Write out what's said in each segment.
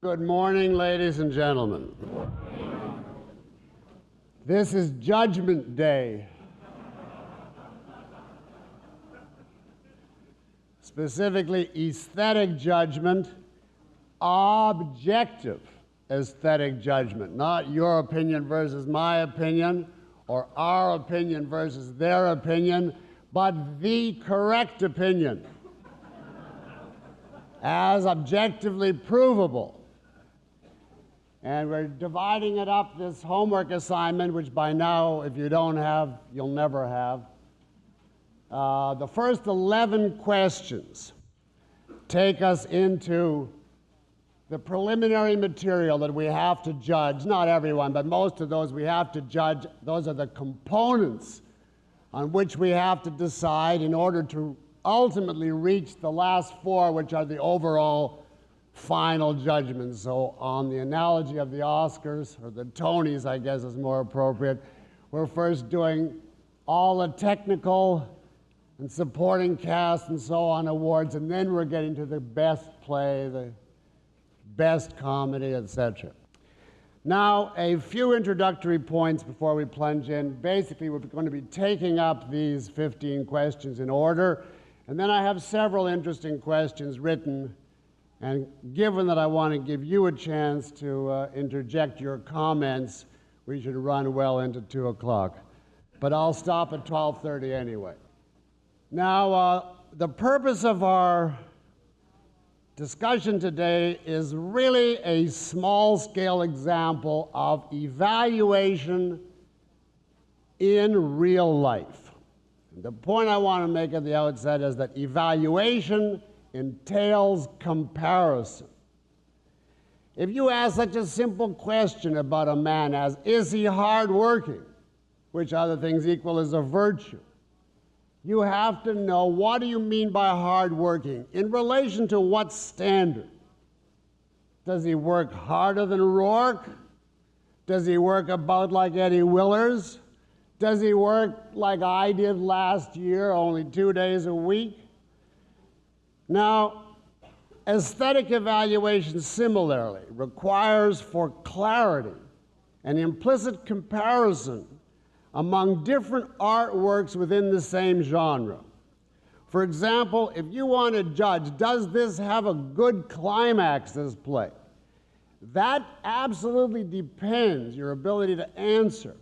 Good morning, ladies and gentlemen. This is Judgment Day. Specifically, aesthetic judgment, objective aesthetic judgment, not your opinion versus my opinion, or our opinion versus their opinion, but the correct opinion, as objectively provable. And we're dividing it up, this homework assignment, which by now, if you don't have, you'll never have. The first 11 questions take us into the preliminary material that we have to judge. Not everyone, but most of those we have to judge. Those are the components on which we have to decide in order to ultimately reach the last four, which are the overall final judgment. So on the analogy of the Oscars, or the Tonys, I guess is more appropriate, we're first doing all the technical and supporting cast and so on awards, and then we're getting to the best play, the best comedy, etc. Now, a few introductory points before we plunge in. Basically, we're going to be taking up these 15 questions in order, and then I have several interesting questions written. And given that I want to give you a chance to interject your comments, we should run well into 2 o'clock. But I'll stop at 12:30 anyway. Now, the purpose of our discussion today is really a small-scale example of evaluation in real life. The point I want to make at the outset is that evaluation entails comparison. If you ask such a simple question about a man as, is he hardworking, which other things equal is a virtue, you have to know, what do you mean by hardworking? In relation to what standard? Does he work harder than Rourke? Does he work about like Eddie Willers? Does he work like I did last year, only 2 days a week? Now, aesthetic evaluation similarly requires for clarity an implicit comparison among different artworks within the same genre. For example, if you want to judge, does this have a good climax, this play? That absolutely depends, your ability to answer.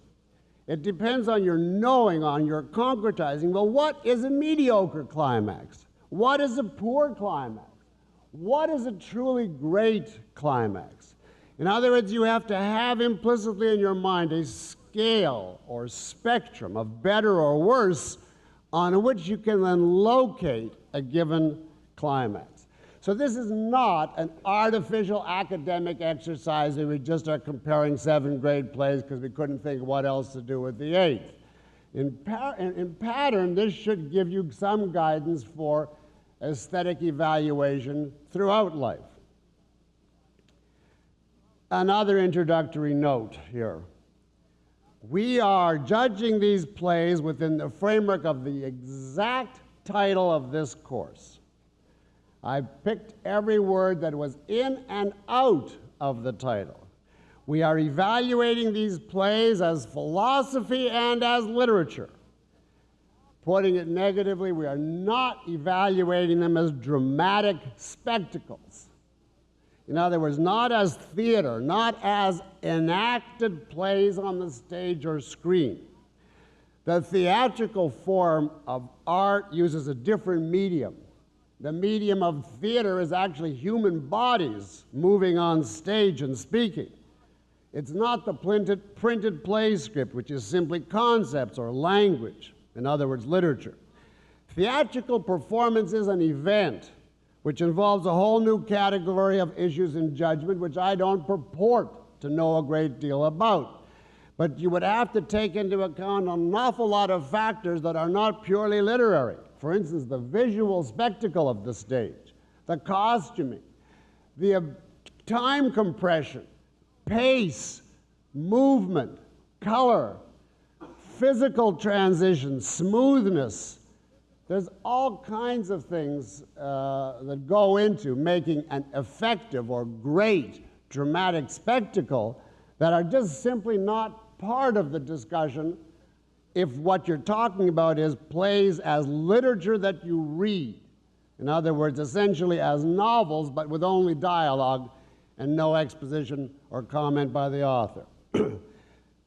It depends on your knowing, on your concretizing. Well, what is a mediocre climax? What is a poor climax? What is a truly great climax? In other words, you have to have implicitly in your mind a scale or spectrum of better or worse on which you can then locate a given climax. So this is not an artificial academic exercise where we just are comparing 7th grade plays because we couldn't think what else to do with the 8th. In pattern, this should give you some guidance for aesthetic evaluation throughout life. Another introductory note here. We are judging these plays within the framework of the exact title of this course. I picked every word that was in and out of the title. We are evaluating these plays as philosophy and as literature. Putting it negatively, we are not evaluating them as dramatic spectacles. In other words, not as theater, not as enacted plays on the stage or screen. The theatrical form of art uses a different medium. The medium of theater is actually human bodies moving on stage and speaking. It's not the printed play script, which is simply concepts or language. In other words, literature. Theatrical performance is an event which involves a whole new category of issues in judgment, which I don't purport to know a great deal about. But you would have to take into account an awful lot of factors that are not purely literary. For instance, the visual spectacle of the stage, the costuming, the time compression, pace, movement, color, physical transition, smoothness. There's all kinds of things that go into making an effective or great dramatic spectacle that are just simply not part of the discussion if what you're talking about is plays as literature that you read. In other words, essentially as novels, but with only dialogue and no exposition or comment by the author.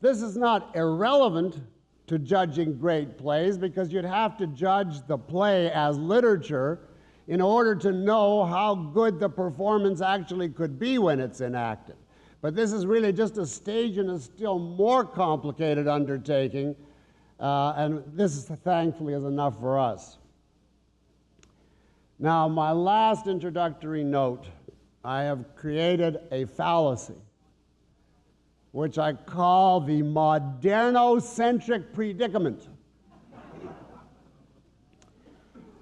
This is not irrelevant to judging great plays, because you'd have to judge the play as literature in order to know how good the performance actually could be when it's enacted. But this is really just a stage in a still more complicated undertaking, and this, thankfully, is enough for us. Now, my last introductory note, I have created a fallacy, which I call the modernocentric predicament.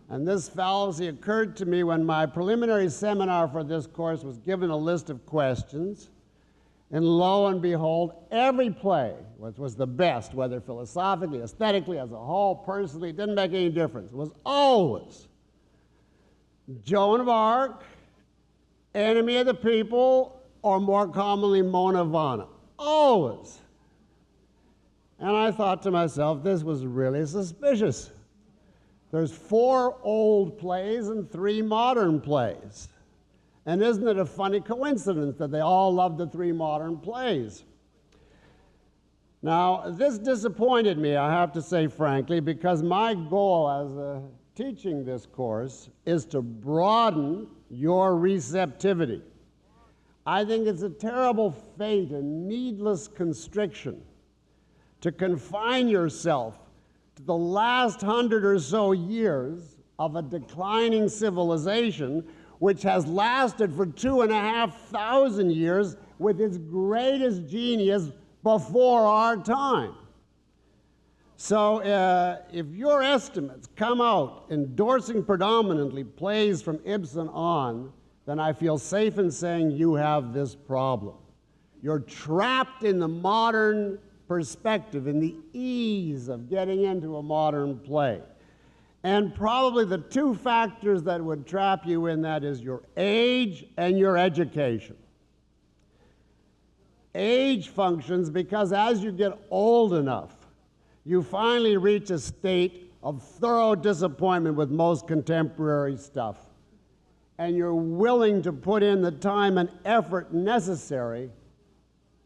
And this fallacy occurred to me when my preliminary seminar for this course was given a list of questions. And lo and behold, every play, which was the best, whether philosophically, aesthetically, as a whole, personally, it didn't make any difference. It was always Joan of Arc, Enemy of the People, or more commonly, Mona Vanna. Always. And I thought to myself, this was really suspicious. There's 4 old plays and 3 modern plays. And isn't it a funny coincidence that they all loved the 3 modern plays? Now, this disappointed me, I have to say frankly, because my goal as teaching this course is to broaden your receptivity. I think it's a terrible fate and needless constriction to confine yourself to the last 100 or so years of a declining civilization which has lasted for 2,500 years with its greatest genius before our time. So if your estimates come out endorsing predominantly plays from Ibsen on, then I feel safe in saying you have this problem. You're trapped in the modern perspective, in the ease of getting into a modern play. And probably the 2 factors that would trap you in that is your age and your education. Age functions because as you get old enough, you finally reach a state of thorough disappointment with most contemporary stuff. And you're willing to put in the time and effort necessary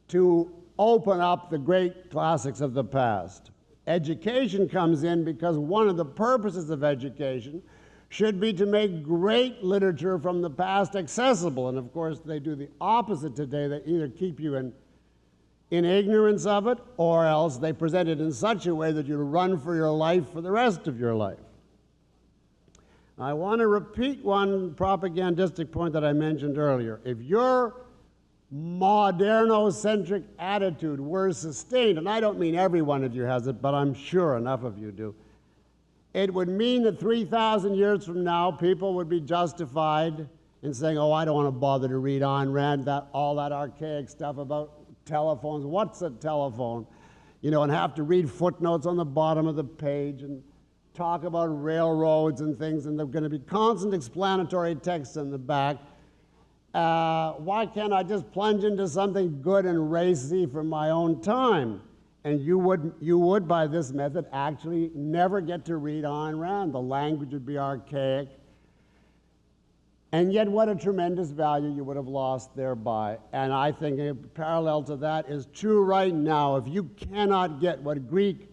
to open up the great classics of the past. Education comes in because one of the purposes of education should be to make great literature from the past accessible. And of course, they do the opposite today. They either keep you in ignorance of it, or else they present it in such a way that you run for your life for the rest of your life. I want to repeat one propagandistic point that I mentioned earlier. If your modernocentric attitude were sustained, and I don't mean every one of you has it, but I'm sure enough of you do, it would mean that 3,000 years from now, people would be justified in saying, oh, I don't want to bother to read Ayn Rand, all that archaic stuff about telephones. What's a telephone? You know, and have to read footnotes on the bottom of the page and talk about railroads and things, and there's going to be constant explanatory text in the back. Why can't I just plunge into something good and racy from my own time? And you would, by this method, actually never get to read Ayn Rand. The language would be archaic. And yet, what a tremendous value you would have lost thereby. And I think a parallel to that is true right now. If you cannot get what Greek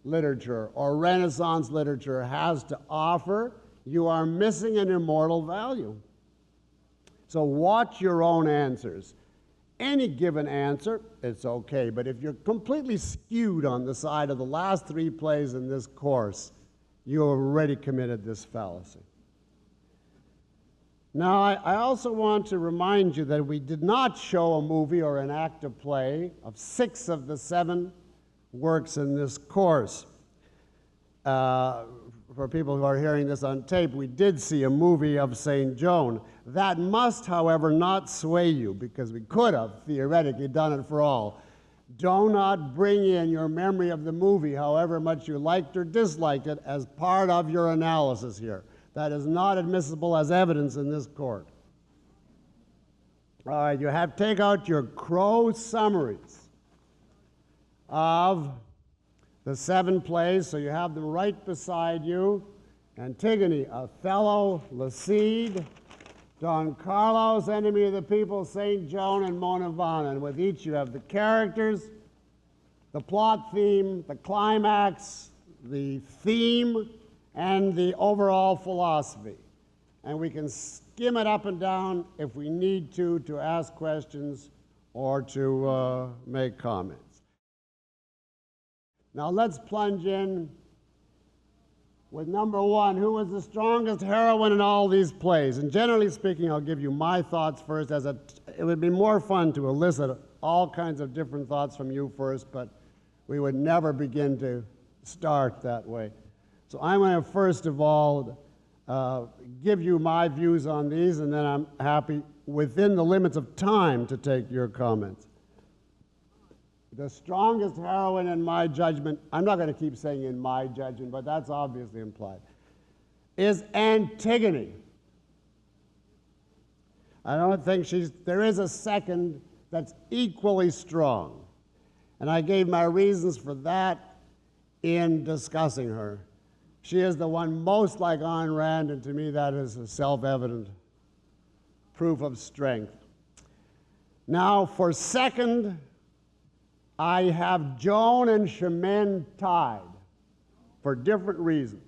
literature or Renaissance literature has to offer, you are missing an immortal value. So watch your own answers. Any given answer, it's okay, but if you're completely skewed on the side of the last 3 plays in this course, you have already committed this fallacy. Now, I also want to remind you that we did not show a movie or enact a play of 6 of the 7 works in this course. For people who are hearing this on tape, we did see a movie of St. Joan. That must, however, not sway you, because we could have theoretically done it for all. Do not bring in your memory of the movie, however much you liked or disliked it, as part of your analysis here. That is not admissible as evidence in this court. All right, you have take out your Crow summaries of the 7 plays, so you have them right beside you. Antigone, Othello, La Cide, Don Carlos, Enemy of the People, St. Joan, and Mona Vanna. And with each you have the characters, the plot theme, the climax, the theme, and the overall philosophy. And we can skim it up and down if we need to ask questions or to make comments. Now let's plunge in with number 1, who was the strongest heroine in all these plays? And generally speaking, I'll give you my thoughts first. It would be more fun to elicit all kinds of different thoughts from you first, but we would never begin to start that way. So I'm going to first of all give you my views on these, and then I'm happy, within the limits of time, to take your comments. The strongest heroine in my judgment, I'm not going to keep saying in my judgment, but that's obviously implied, is Antigone. I don't think there is a second that's equally strong. And I gave my reasons for that in discussing her. She is the one most like Ayn Rand, and to me that is a self-evident proof of strength. Now, for second, I have Joan and Chimène tied for different reasons.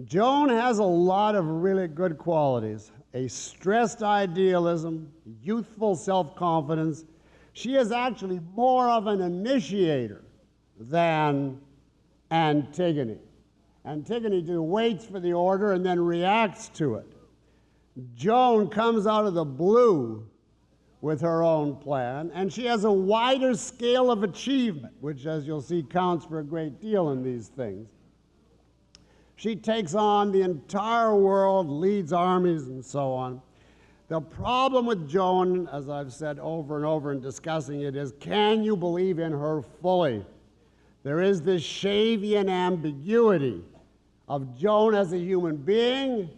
Joan has a lot of really good qualities: a stressed idealism, youthful self-confidence. She is actually more of an initiator than Antigone. Antigone just waits for the order and then reacts to it. Joan comes out of the blue with her own plan, and she has a wider scale of achievement, which, as you'll see, counts for a great deal in these things. She takes on the entire world, leads armies, and so on. The problem with Joan, as I've said over and over in discussing it, is can you believe in her fully? There is this Shavian ambiguity of Joan as a human being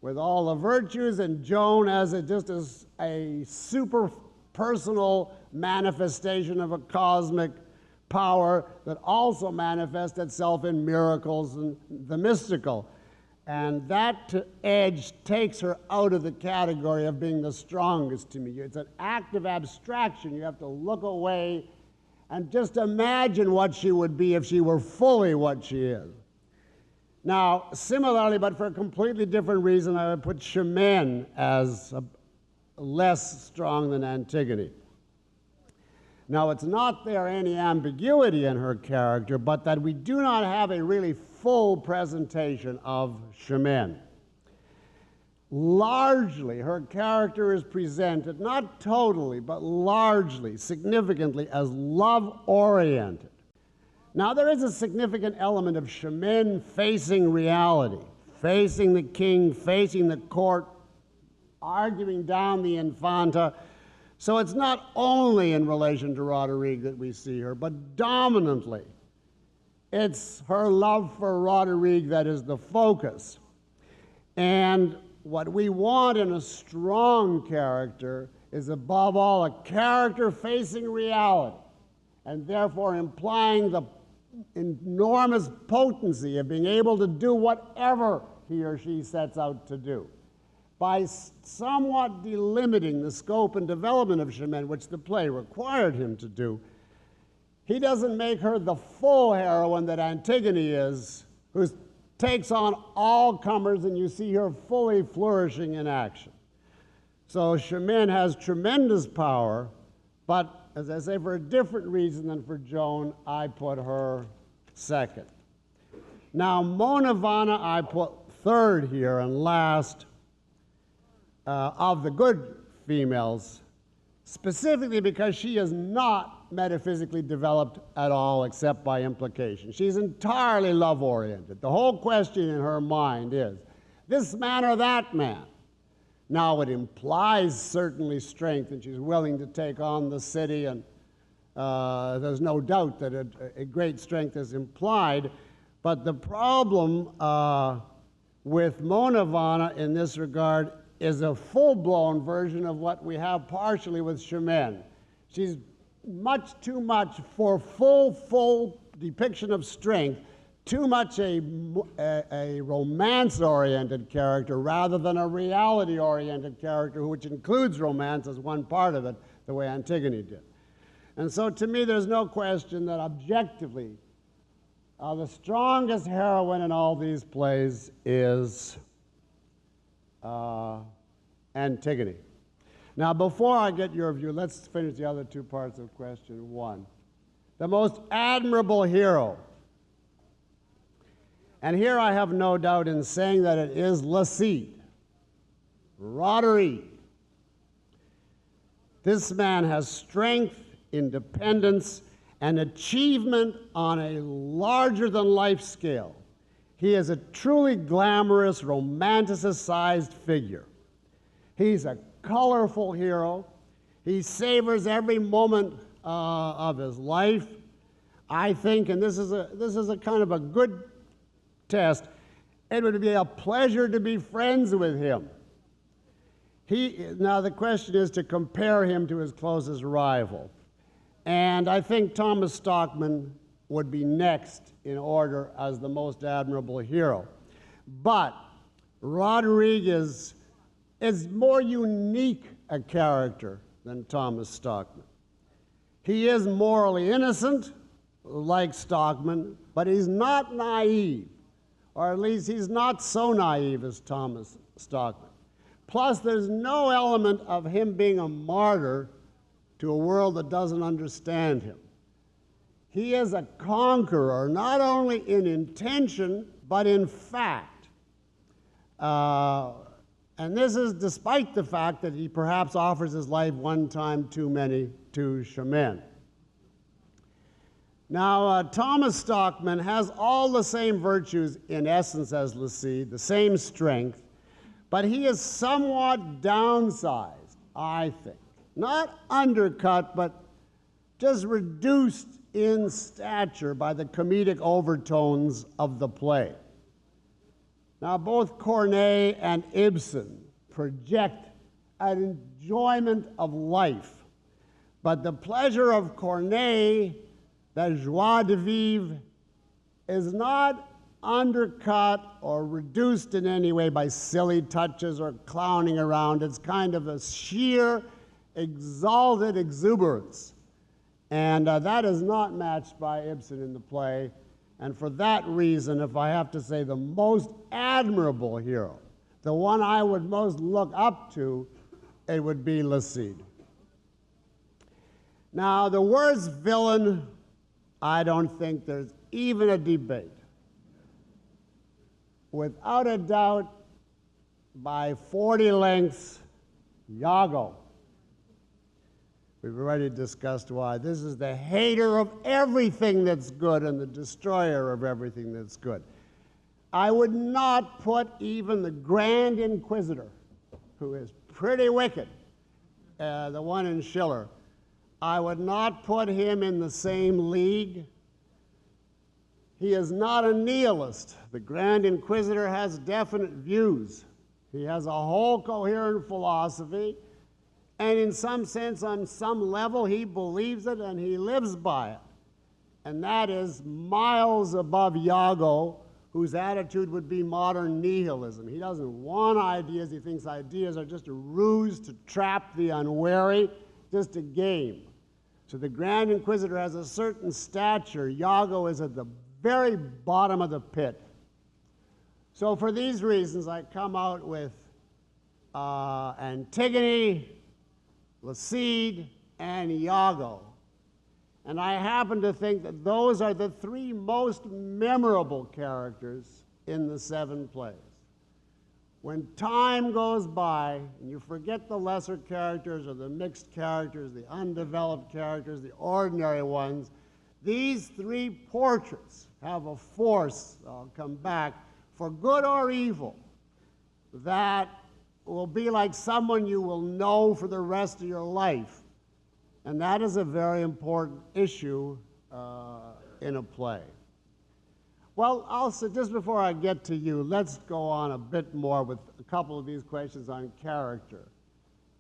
with all the virtues, and Joan as just as a super personal manifestation of a cosmic power that also manifests itself in miracles and the mystical. And that edge takes her out of the category of being the strongest to me. It's an act of abstraction. You have to look away and just imagine what she would be if she were fully what she is. Now, similarly, but for a completely different reason, I would put Chimène as less strong than Antigone. Now, it's not there any ambiguity in her character, but that we do not have a really full presentation of Chimène. Largely, her character is presented, not totally, but largely, significantly, as love-oriented. Now, there is a significant element of Chimène facing reality, facing the king, facing the court, arguing down the Infanta. So it's not only in relation to Roderigue that we see her, but dominantly it's her love for Roderigue that is the focus. And what we want in a strong character is, above all, a character facing reality, and therefore implying the enormous potency of being able to do whatever he or she sets out to do. By somewhat delimiting the scope and development of Chimène, which the play required him to do, he doesn't make her the full heroine that Antigone is, who takes on all comers, and you see her fully flourishing in action. So Chimène has tremendous power, but as I say, for a different reason than for Joan, I put her second. Now, Mona Vanna I put third here and last of the good females, specifically because she is not metaphysically developed at all except by implication. She's entirely love-oriented. The whole question in her mind is, this man or that man? Now, it implies certainly strength, and she's willing to take on the city, and there's no doubt that a great strength is implied. But the problem with Mona Vanna in this regard is a full-blown version of what we have partially with Chimène. She's much too much for full depiction of strength, too much a romance-oriented character rather than a reality-oriented character, which includes romance as one part of it, the way Antigone did. And so to me, there's no question that objectively, the strongest heroine in all these plays is Antigone. Now, before I get your view, let's finish the other two parts of question one. The most admirable hero. And here I have no doubt in saying that it is Le Cid, Roderick. This man has strength, independence, and achievement on a larger-than-life scale. He is a truly glamorous, romanticized figure. He's a colorful hero. He savors every moment of his life. I think, and this is a kind of a good test, it would be a pleasure to be friends with him. Now the question is to compare him to his closest rival. And I think Thomas Stockman would be next in order as the most admirable hero. But Roderick is more unique a character than Thomas Stockman. He is morally innocent, like Stockman, but he's not naive, or at least he's not so naive as Thomas Stockman. Plus, there's no element of him being a martyr to a world that doesn't understand him. He is a conqueror, not only in intention, but in fact. And this is despite the fact that he perhaps offers his life one time too many to Chimène. Now, Thomas Stockman has all the same virtues in essence as Le Cid, the same strength, but he is somewhat downsized, I think. Not undercut, but just reduced in stature by the comedic overtones of the play. Now, both Corneille and Ibsen project an enjoyment of life, but the pleasure of Corneille, the joie de vivre, is not undercut or reduced in any way by silly touches or clowning around. It's kind of a sheer, exalted exuberance. And that is not matched by Ibsen in the play. And for that reason, if I have to say the most admirable hero, the one I would most look up to, it would be Le Cid. Now, the worst villain, I don't think there's even a debate. Without a doubt, by 40 lengths, Iago. We've already discussed why. This is the hater of everything that's good and the destroyer of everything that's good. I would not put even the Grand Inquisitor, who is pretty wicked, the one in Schiller, I would not put him in the same league. He is not a nihilist. The Grand Inquisitor has definite views. He has a whole coherent philosophy. And in some sense, on some level, he believes it and he lives by it. And that is miles above Iago, whose attitude would be modern nihilism. He doesn't want ideas. He thinks ideas are just a ruse to trap the unwary, just a game. So the Grand Inquisitor has a certain stature. Iago is at the very bottom of the pit. So for these reasons, I come out with Antigone, Le Cid, and Iago. And I happen to think that those are the three most memorable characters in the 7 plays. When time goes by and you forget the lesser characters or the mixed characters, the undeveloped characters, the ordinary ones, these 3 portraits have a force, I'll come back, for good or evil, that will be like someone you will know for the rest of your life. And that is a very important issue in a play. Well, also, just before I get to you, let's go on a bit more with a couple of these questions on character.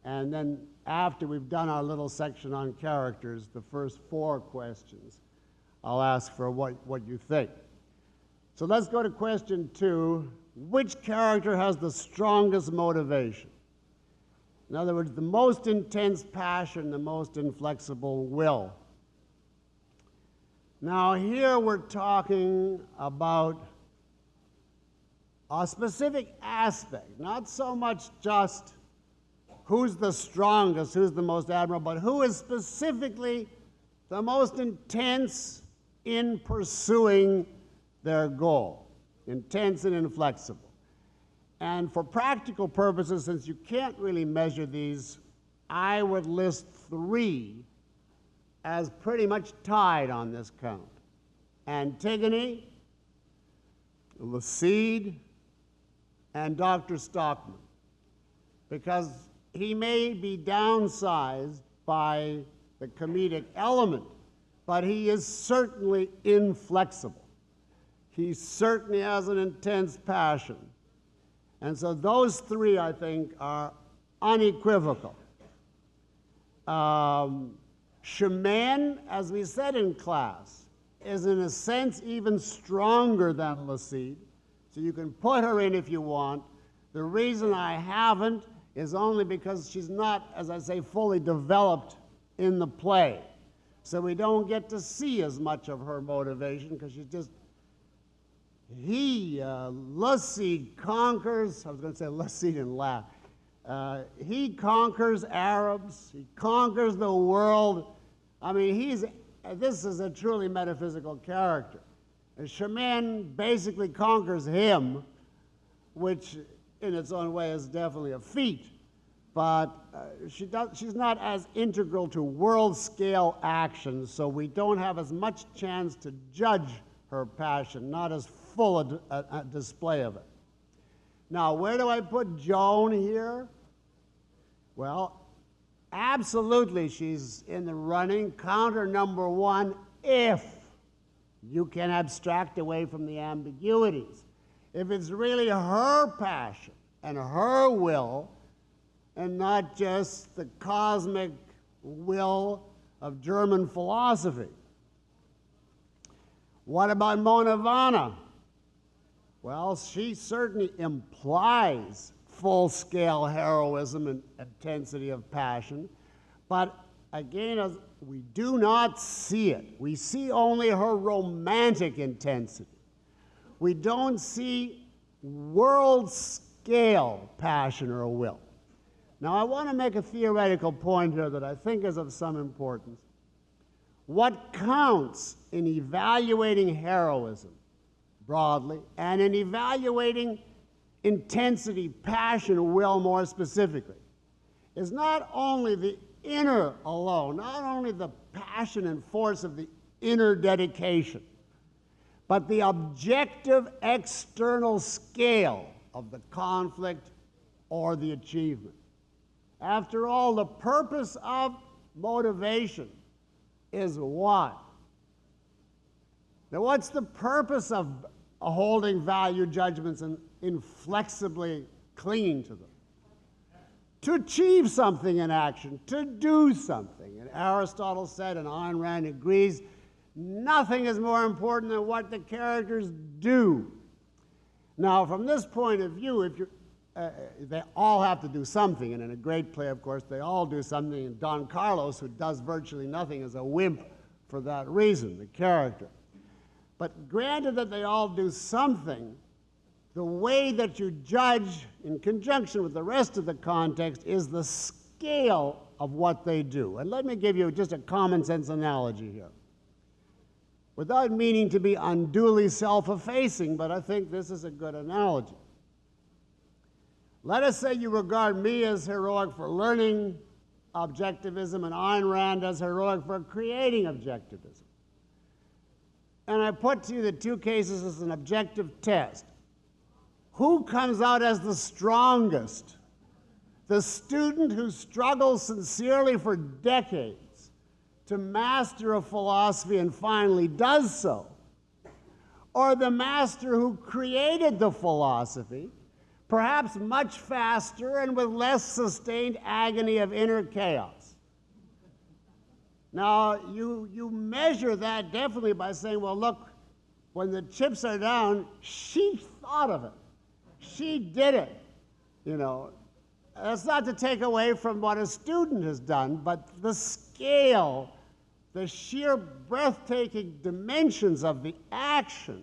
And then after we've done our little section on characters, the first 4 questions, I'll ask for what you think. So let's go to question 2. Which character has the strongest motivation? In other words, the most intense passion, the most inflexible will. Now here we're talking about a specific aspect, not so much just who's the strongest, who's the most admirable, but who is specifically the most intense in pursuing their goal, intense and inflexible. And for practical purposes, since you can't really measure these, I would list 3 as pretty much tied on this count: Antigone, Lucide, and Dr. Stockman, because he may be downsized by the comedic element, but he is certainly inflexible. He certainly has an intense passion. And so those 3, I think, are unequivocal. Chimène, as we said in class, is in a sense even stronger than Lucide, so you can put her in if you want. The reason I haven't is only because she's not, as I say, fully developed in the play. So we don't get to see as much of her motivation because she's just, Lucide conquers, I was going to say Lucide and laugh. He conquers Arabs, he conquers the world. I mean, this is a truly metaphysical character. And Chimène basically conquers him, which in its own way is definitely a feat, but she's not as integral to world-scale actions, so we don't have as much chance to judge her passion, not as full a display of it. Now, where do I put Joan here? Well, absolutely she's in the running. Counter number 1, if you can abstract away from the ambiguities. If it's really her passion and her will, and not just the cosmic will of German philosophy. What about Mona Vanna? Well, she certainly implies full-scale heroism and intensity of passion, but again, we do not see it. We see only her romantic intensity. We don't see world-scale passion or will. Now, I want to make a theoretical point here that I think is of some importance. What counts in evaluating heroism broadly and in evaluating intensity, passion, will more specifically, is not only the inner alone, not only the passion and force of the inner dedication, but the objective external scale of the conflict or the achievement. After all, the purpose of motivation is what? Now, what's the purpose of holding value judgments and inflexibly clinging to them? To achieve something in action, to do something. And Aristotle said, and Ayn Rand agrees, nothing is more important than what the characters do. Now, from this point of view, if you're they all have to do something, and in a great play, of course, they all do something, and Don Carlos, who does virtually nothing, is a wimp for that reason, the character. But granted that they all do something, the way that you judge in conjunction with the rest of the context is the scale of what they do. And let me give you just a common sense analogy here. Without meaning to be unduly self-effacing, but I think this is a good analogy. Let us say you regard me as heroic for learning objectivism and Ayn Rand as heroic for creating objectivism. And I put to you the 2 cases as an objective test. Who comes out as the strongest? The student who struggles sincerely for decades to master a philosophy and finally does so? or the master who created the philosophy, perhaps much faster and with less sustained agony of inner chaos. Now, you measure that definitely by saying, well, look, when the chips are down, she thought of it. She did it, you know. That's not to take away from what a student has done, but the scale, the sheer breathtaking dimensions of the action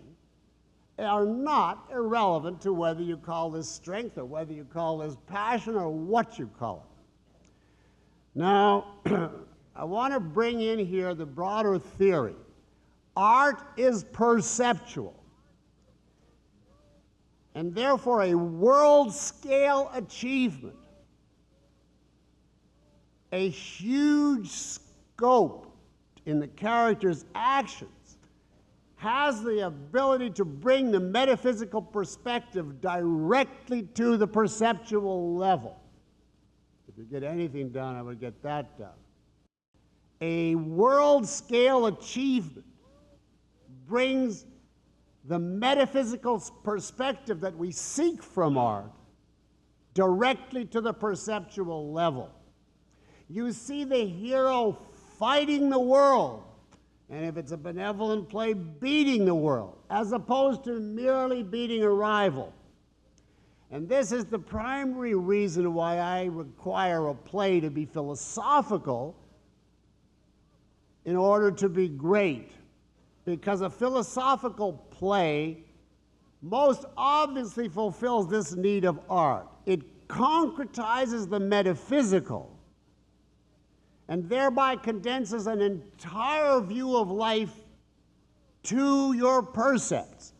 are not irrelevant to whether you call this strength or whether you call this passion or what you call it. Now, I want to bring in here the broader theory. Art is perceptual, and therefore a world-scale achievement, a huge scope in the character's actions, has the ability to bring the metaphysical perspective directly to the perceptual level. If you get anything done, I would get that done. A world-scale achievement brings the metaphysical perspective that we seek from art directly to the perceptual level. You see the hero fighting the world, and if it's a benevolent play, beating the world, as opposed to merely beating a rival. And this is the primary reason why I require a play to be philosophical in order to be great. Because a philosophical play most obviously fulfills this need of art. It concretizes the metaphysical and thereby condenses an entire view of life to your percepts.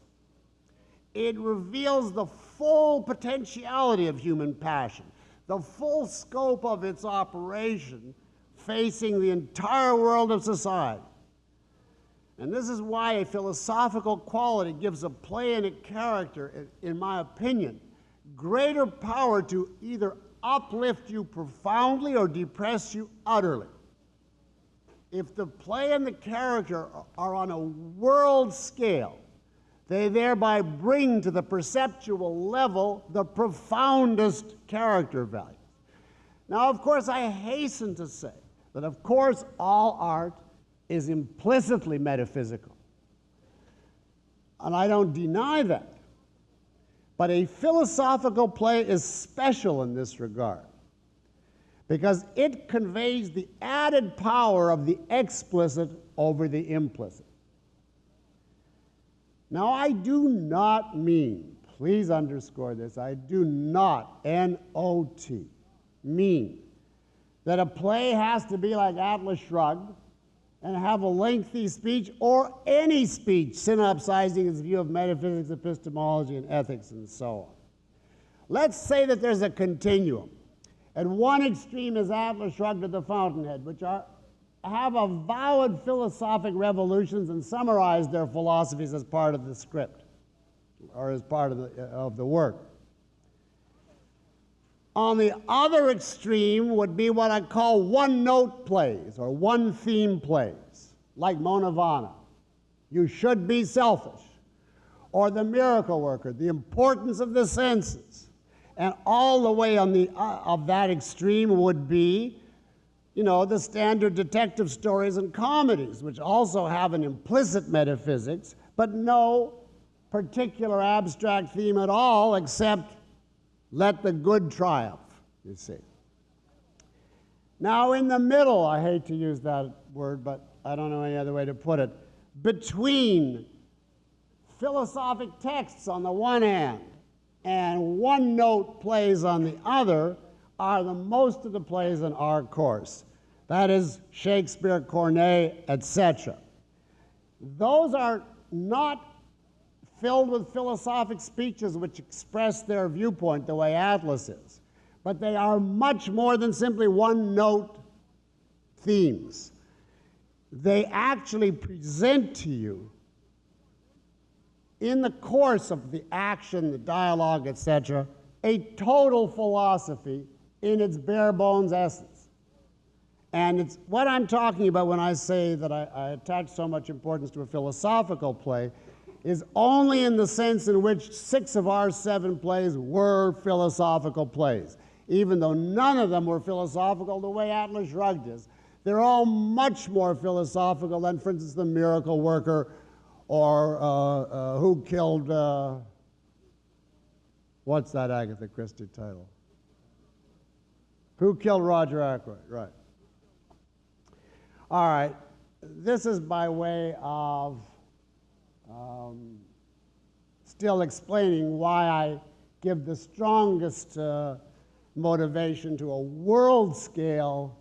It reveals the full potentiality of human passion, the full scope of its operation, facing the entire world of society. And this is why a philosophical quality gives a play and a character, in my opinion, greater power to either uplift you profoundly or depress you utterly. If the play and the character are on a world scale, they thereby bring to the perceptual level the profoundest character values. Now, of course, I hasten to say that, of course, all art is implicitly metaphysical. And I don't deny that. But a philosophical play is special in this regard because it conveys the added power of the explicit over the implicit. Now, I do not mean, please underscore this, I do not, N-O-T, mean that a play has to be like Atlas Shrugged and have a lengthy speech or any speech synopsizing its view of metaphysics, epistemology, and ethics, and so on. Let's say that there's a continuum. At one extreme is Atlas Shrugged to the Fountainhead, which have avowed philosophic revolutions and summarize their philosophies as part of the script or as part of the work. On the other extreme would be what I call one-note plays or one-theme plays, like Mona Vana, You Should Be Selfish, or The Miracle Worker, The Importance of the Senses. And all the way on the of that extreme would be, you know, the standard detective stories and comedies, which also have an implicit metaphysics, but no particular abstract theme at all except let the good triumph, you see. Now, in the middle, I hate to use that word, but I don't know any other way to put it, between philosophic texts on the one hand and one-note plays on the other are the most of the plays in our course. That is Shakespeare, Corneille, etc. Those are not filled with philosophic speeches which express their viewpoint the way Atlas is. But they are much more than simply one-note themes. They actually present to you, in the course of the action, the dialogue, etc., a total philosophy in its bare-bones essence. And it's what I'm talking about when I say that I attach so much importance to a philosophical play is only in the sense in which 6 of our 7 plays were philosophical plays, even though none of them were philosophical the way Atlas Shrugged is. They're all much more philosophical than, for instance, The Miracle Worker or Who Killed, what's that Agatha Christie title? Who Killed Roger Ackroyd, right. All right, this is by way of still explaining why I give the strongest motivation to a world-scale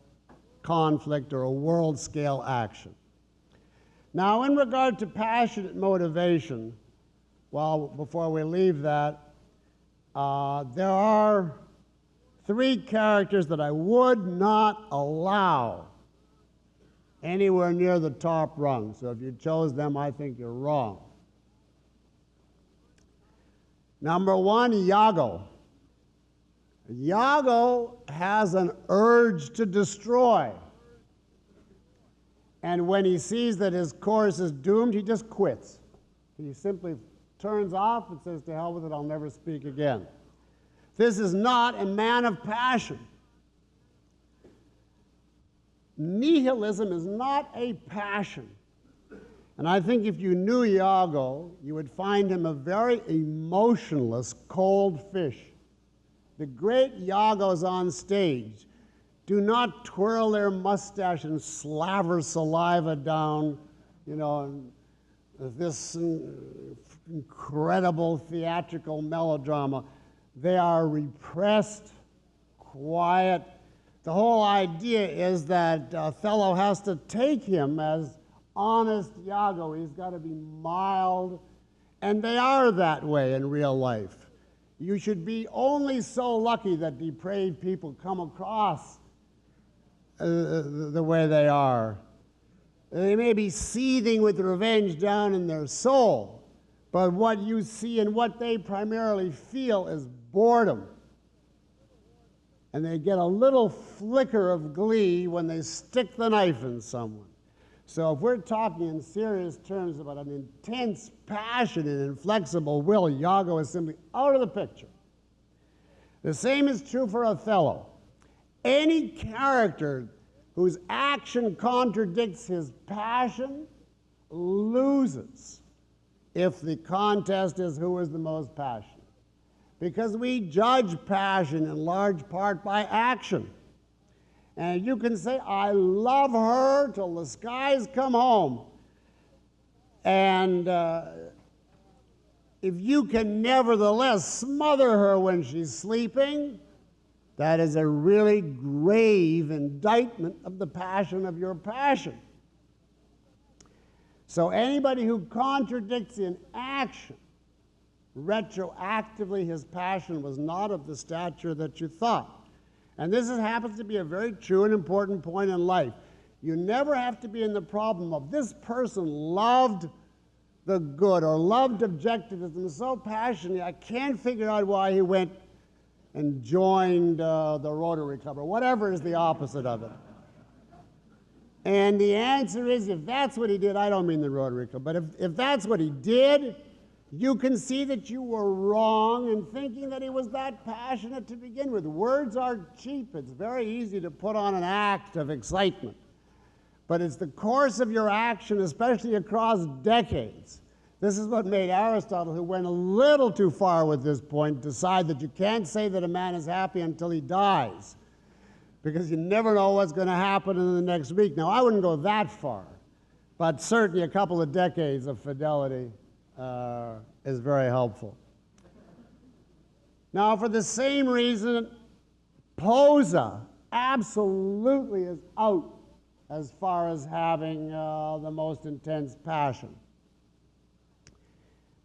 conflict or a world-scale action. Now, in regard to passionate motivation, well, before we leave that, there are 3 characters that I would not allow anywhere near the top rung. So if you chose them, I think you're wrong. Number 1, Iago. Iago has an urge to destroy. And when he sees that his course is doomed, he just quits. He simply turns off and says, to hell with it, I'll never speak again. This is not a man of passion. Nihilism is not a passion. And I think if you knew Iago, you would find him a very emotionless, cold fish. The great Iagos on stage do not twirl their mustache and slaver saliva down, you know, this incredible theatrical melodrama. They are repressed, quiet. The whole idea is that Othello has to take him as honest Iago. He's got to be mild, and they are that way in real life. You should be only so lucky that depraved people come across the way they are. They may be seething with revenge down in their soul, but what you see and what they primarily feel is boredom. And they get a little flicker of glee when they stick the knife in someone. So if we're talking in serious terms about an intense passion and inflexible will, Iago is simply out of the picture. The same is true for Othello. Any character whose action contradicts his passion loses if the contest is who is the most passionate. Because we judge passion in large part by action. And you can say, I love her till the skies come home. And if you can nevertheless smother her when she's sleeping, that is a really grave indictment of the passion of your passion. So anybody who contradicts in action, retroactively his passion was not of the stature that you thought. And this happens to be a very true and important point in life. You never have to be in the problem of this person loved the good or loved objectivism so passionately, I can't figure out why he went and joined the Rotary Club or whatever is the opposite of it. And the answer is, if that's what he did, I don't mean the Rotary Club, but if that's what he did, you can see that you were wrong in thinking that he was that passionate to begin with. Words are cheap. It's very easy to put on an act of excitement. But it's the course of your action, especially across decades. This is what made Aristotle, who went a little too far with this point, decide that you can't say that a man is happy until he dies, because you never know what's going to happen in the next week. Now, I wouldn't go that far, but certainly a couple of decades of fidelity is very helpful. Now, for the same reason, Posa absolutely is out as far as having the most intense passion.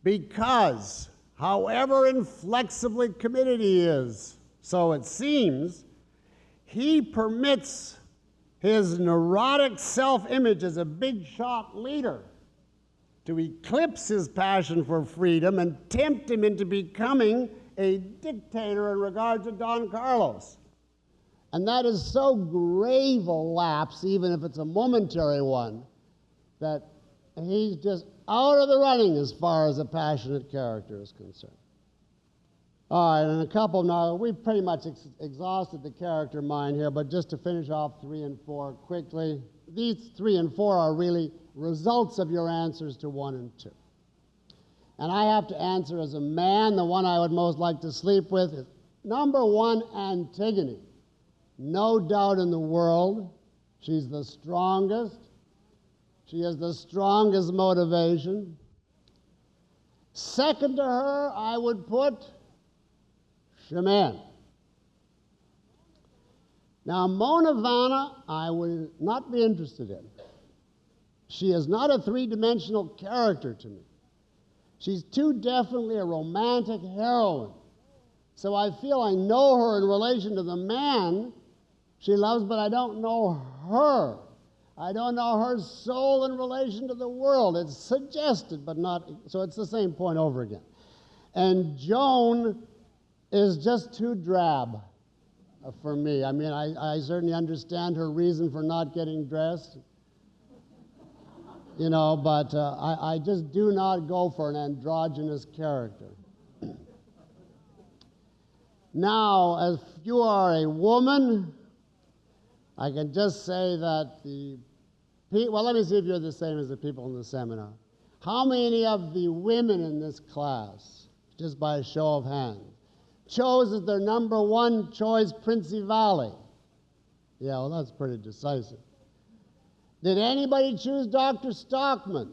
Because, however inflexibly committed he is, so it seems, he permits his neurotic self-image as a big-shot leader to eclipse his passion for freedom and tempt him into becoming a dictator in regard to Don Carlos. And that is so grave a lapse, even if it's a momentary one, that he's just out of the running as far as a passionate character is concerned. All right, and a couple now. We've pretty much exhausted the character mind here, but just to finish off 3 and 4 quickly, these 3 and 4 are really results of your answers to 1 and 2. And I have to answer as a man. The one I would most like to sleep with is number 1, Antigone. No doubt in the world, she's the strongest. She has the strongest motivation. Second to her, I would put Shaman. Now, Mona Vanna, I would not be interested in. She is not a three-dimensional character to me. She's too definitely a romantic heroine. So I feel I know her in relation to the man she loves, but I don't know her. I don't know her soul in relation to the world. It's suggested, but not, so it's the same point over again. And Joan is just too drab for me. I mean, I certainly understand her reason for not getting dressed, you know, but I just do not go for an androgynous character. Now, if you are a woman, I can just say that well, let me see if you're the same as the people in the seminar. How many of the women in this class, just by a show of hands, chose as their number 1 choice Principale? Yeah, well, that's pretty decisive. Did anybody choose Dr. Stockman?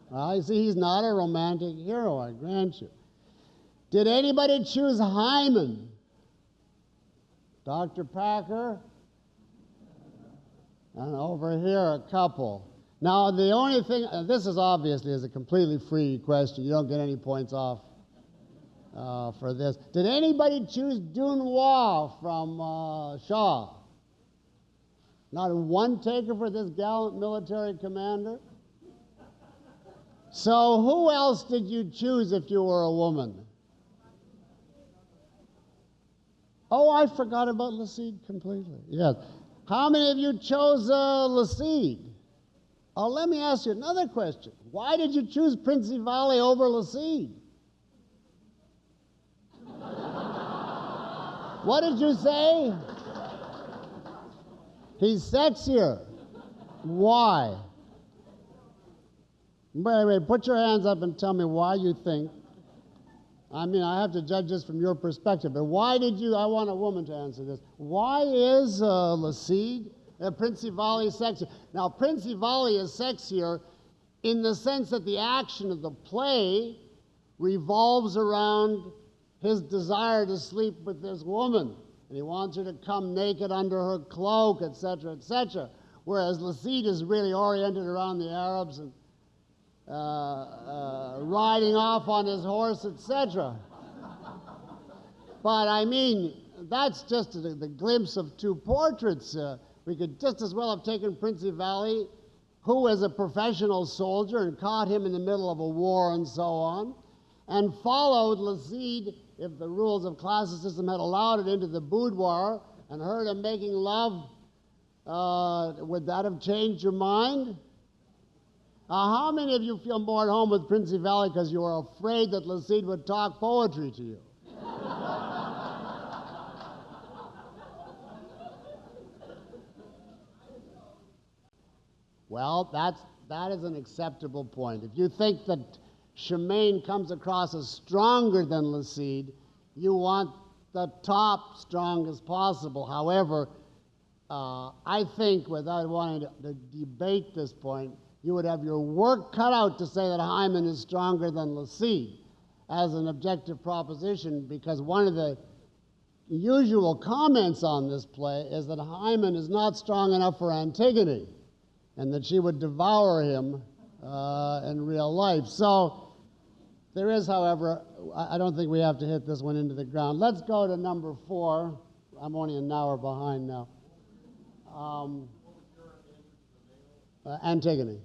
Well, you see, he's not a romantic hero, I grant you. Did anybody choose Hyman? Dr. Packer? And over here, a couple. Now, the only thing, this is obviously is a completely free question. You don't get any points off for this. Did anybody choose Dunois from Shaw? Not one taker for this gallant military commander? So who else did you choose if you were a woman? Oh, I forgot about Lacide completely. Yes. How many of you chose Lacide? Oh, let me ask you another question. Why did you choose Principale over Lacide? What did you say? He's sexier. Why? Wait, put your hands up and tell me why you think. I mean, I have to judge this from your perspective, but why did you, I want a woman to answer this. Why is Lacide, Principale sexier? Now, Principale is sexier in the sense that the action of the play revolves around his desire to sleep with this woman, and he wants her to come naked under her cloak, etc., etc., whereas Lacide is really oriented around the Arabs and riding off on his horse, etc. But I mean, that's just the glimpse of 2 portraits. We could just as well have taken Principale, who is a professional soldier, and caught him in the middle of a war and so on, and followed Lacide, if the rules of classicism had allowed it, into the boudoir and heard him making love. Would that have changed your mind? How many of you feel more at home with Principale because you were afraid that Lacide would talk poetry to you? Well, that is an acceptable point. If you think that Shemaine comes across as stronger than Lacide, you want the top strongest possible. However, I think, without wanting to debate this point, you would have your work cut out to say that Hyman is stronger than Lacide as an objective proposition, because one of the usual comments on this play is that Hyman is not strong enough for Antigone and that she would devour him in real life. So there is, however, I don't think we have to hit this one into the ground. Let's go to number 4. I'm only an hour behind now. Antigone.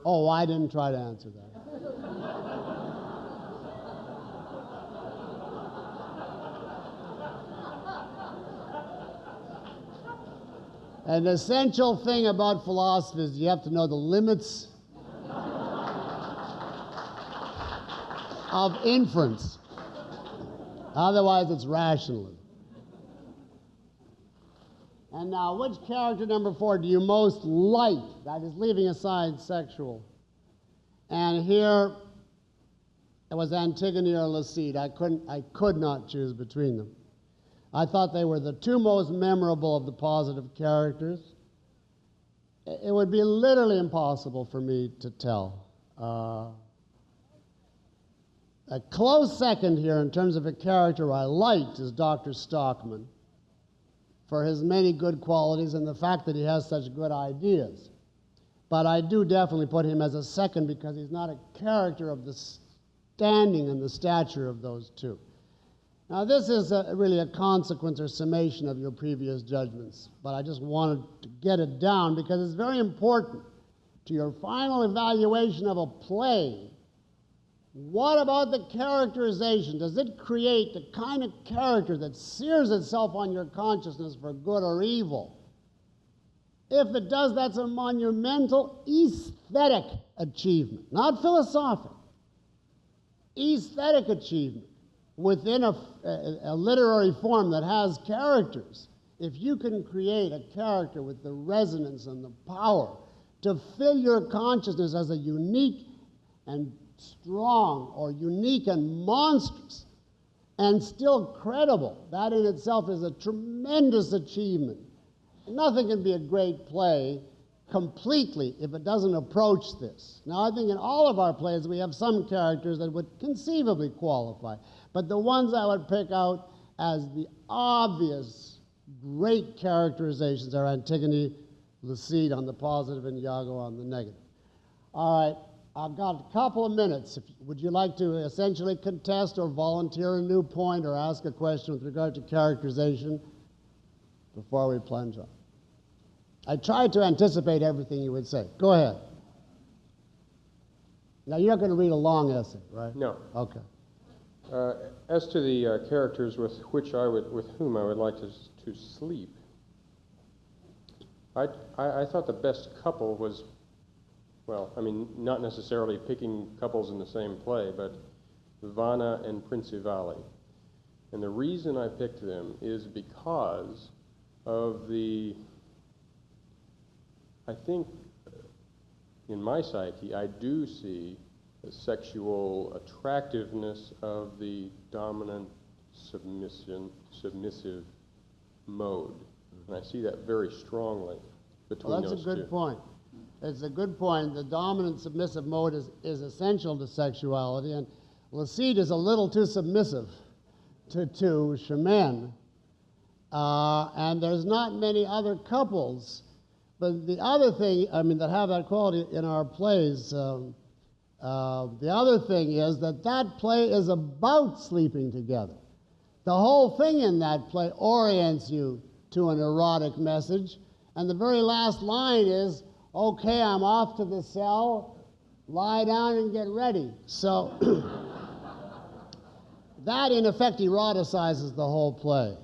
Oh, I didn't try to answer that. An essential thing about philosophy is you have to know the limits of inference. Otherwise, it's rationalism. And now, which character number 4 do you most like? That is leaving aside sexual. And here, it was Antigone or Laside. I could not choose between them. I thought they were the two most memorable of the positive characters. It would be literally impossible for me to tell. A close second here in terms of a character I liked is Dr. Stockman, for his many good qualities and the fact that he has such good ideas. But I do definitely put him as a second because he's not a character of the standing and the stature of those two. Now, this is really a consequence or summation of your previous judgments, but I just wanted to get it down because it's very important to your final evaluation of a play. What about the characterization? Does it create the kind of character that sears itself on your consciousness for good or evil? If it does, that's a monumental aesthetic achievement, not philosophic. Aesthetic achievement within a literary form that has characters. If you can create a character with the resonance and the power to fill your consciousness as a unique and strong or unique and monstrous and still credible, that in itself is a tremendous achievement. Nothing can be a great play completely if it doesn't approach this. Now, I think in all of our plays we have some characters that would conceivably qualify, but the ones I would pick out as the obvious great characterizations are Antigone, Laside on the positive, and Iago on the negative. All right, I've got a couple of minutes. Would you like to essentially contest or volunteer a new point or ask a question with regard to characterization before we plunge on? I tried to anticipate everything you would say. Go ahead. Now, you're not going to read a long essay, right? No. Okay. As to the characters with whom I would like to sleep, I thought the best couple was, well, I mean, not necessarily picking couples in the same play, but Vanna and Princivali. And the reason I picked them is because of I think in my psyche, I do see the sexual attractiveness of the dominant submissive mode. And I see that very strongly between those two. That's a good point. It's a good point. The dominant submissive mode is essential to sexuality, and Laside is a little too submissive to Chemin. And there's not many other couples. But the other thing, I mean, that have that quality in our plays, the other thing is that play is about sleeping together. The whole thing in that play orients you to an erotic message, and the very last line is, okay, I'm off to the cell, lie down and get ready. So that, in effect, eroticizes the whole play.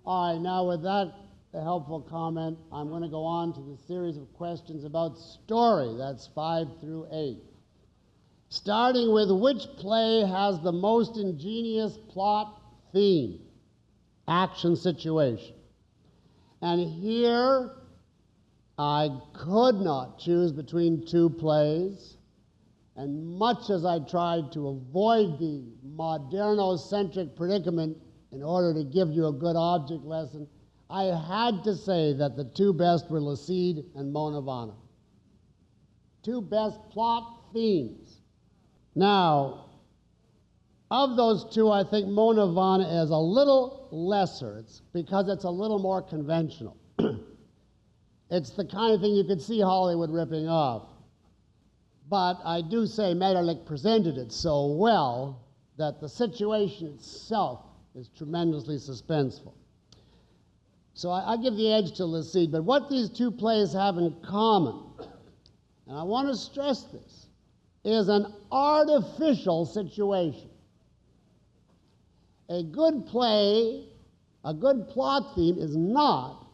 All right, now with that helpful comment, I'm going to go on to the series of questions about story. That's 5 through 8. Starting with which play has the most ingenious plot theme, action situation. And here I could not choose between two plays, and much as I tried to avoid the modernocentric predicament in order to give you a good object lesson, I had to say that the two best were Laside and Mona Vanna. Two best plot themes. Now, of those two, I think Mona Vanna is a little lesser. It's because it's a little more conventional. It's the kind of thing you could see Hollywood ripping off. But I do say Maeterlinck presented it so well that the situation itself is tremendously suspenseful. So I give the edge to Laside, but what these two plays have in common, and I want to stress this, is an artificial situation. A good play A good plot theme is not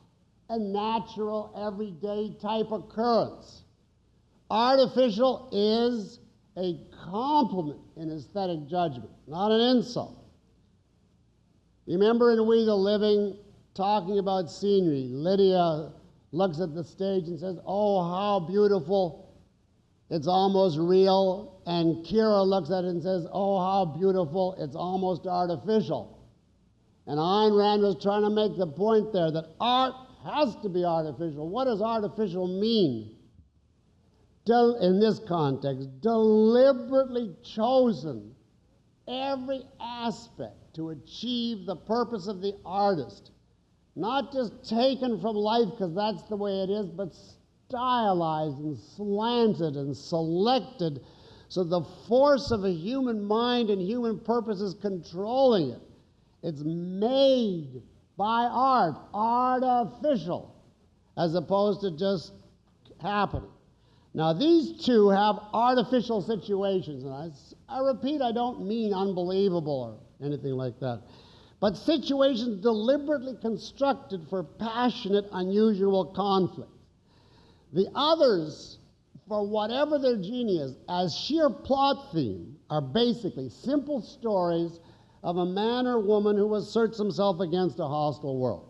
a natural, everyday type occurrence. Artificial is a compliment in aesthetic judgment, not an insult. You remember in We the Living, talking about scenery, Lydia looks at the stage and says, "Oh, how beautiful, it's almost real." And Kira looks at it and says, "Oh, how beautiful, it's almost artificial." And Ayn Rand was trying to make the point there that art has to be artificial. What does artificial mean? In this context, deliberately chosen every aspect to achieve the purpose of the artist. Not just taken from life because that's the way it is, but stylized and slanted and selected so the force of a human mind and human purpose is controlling it. It's made by art, artificial, as opposed to just happening. Now, these two have artificial situations, and I repeat, I don't mean unbelievable or anything like that, but situations deliberately constructed for passionate, unusual conflict. The others, for whatever their genius, as sheer plot theme, are basically simple stories of a man or woman who asserts himself against a hostile world.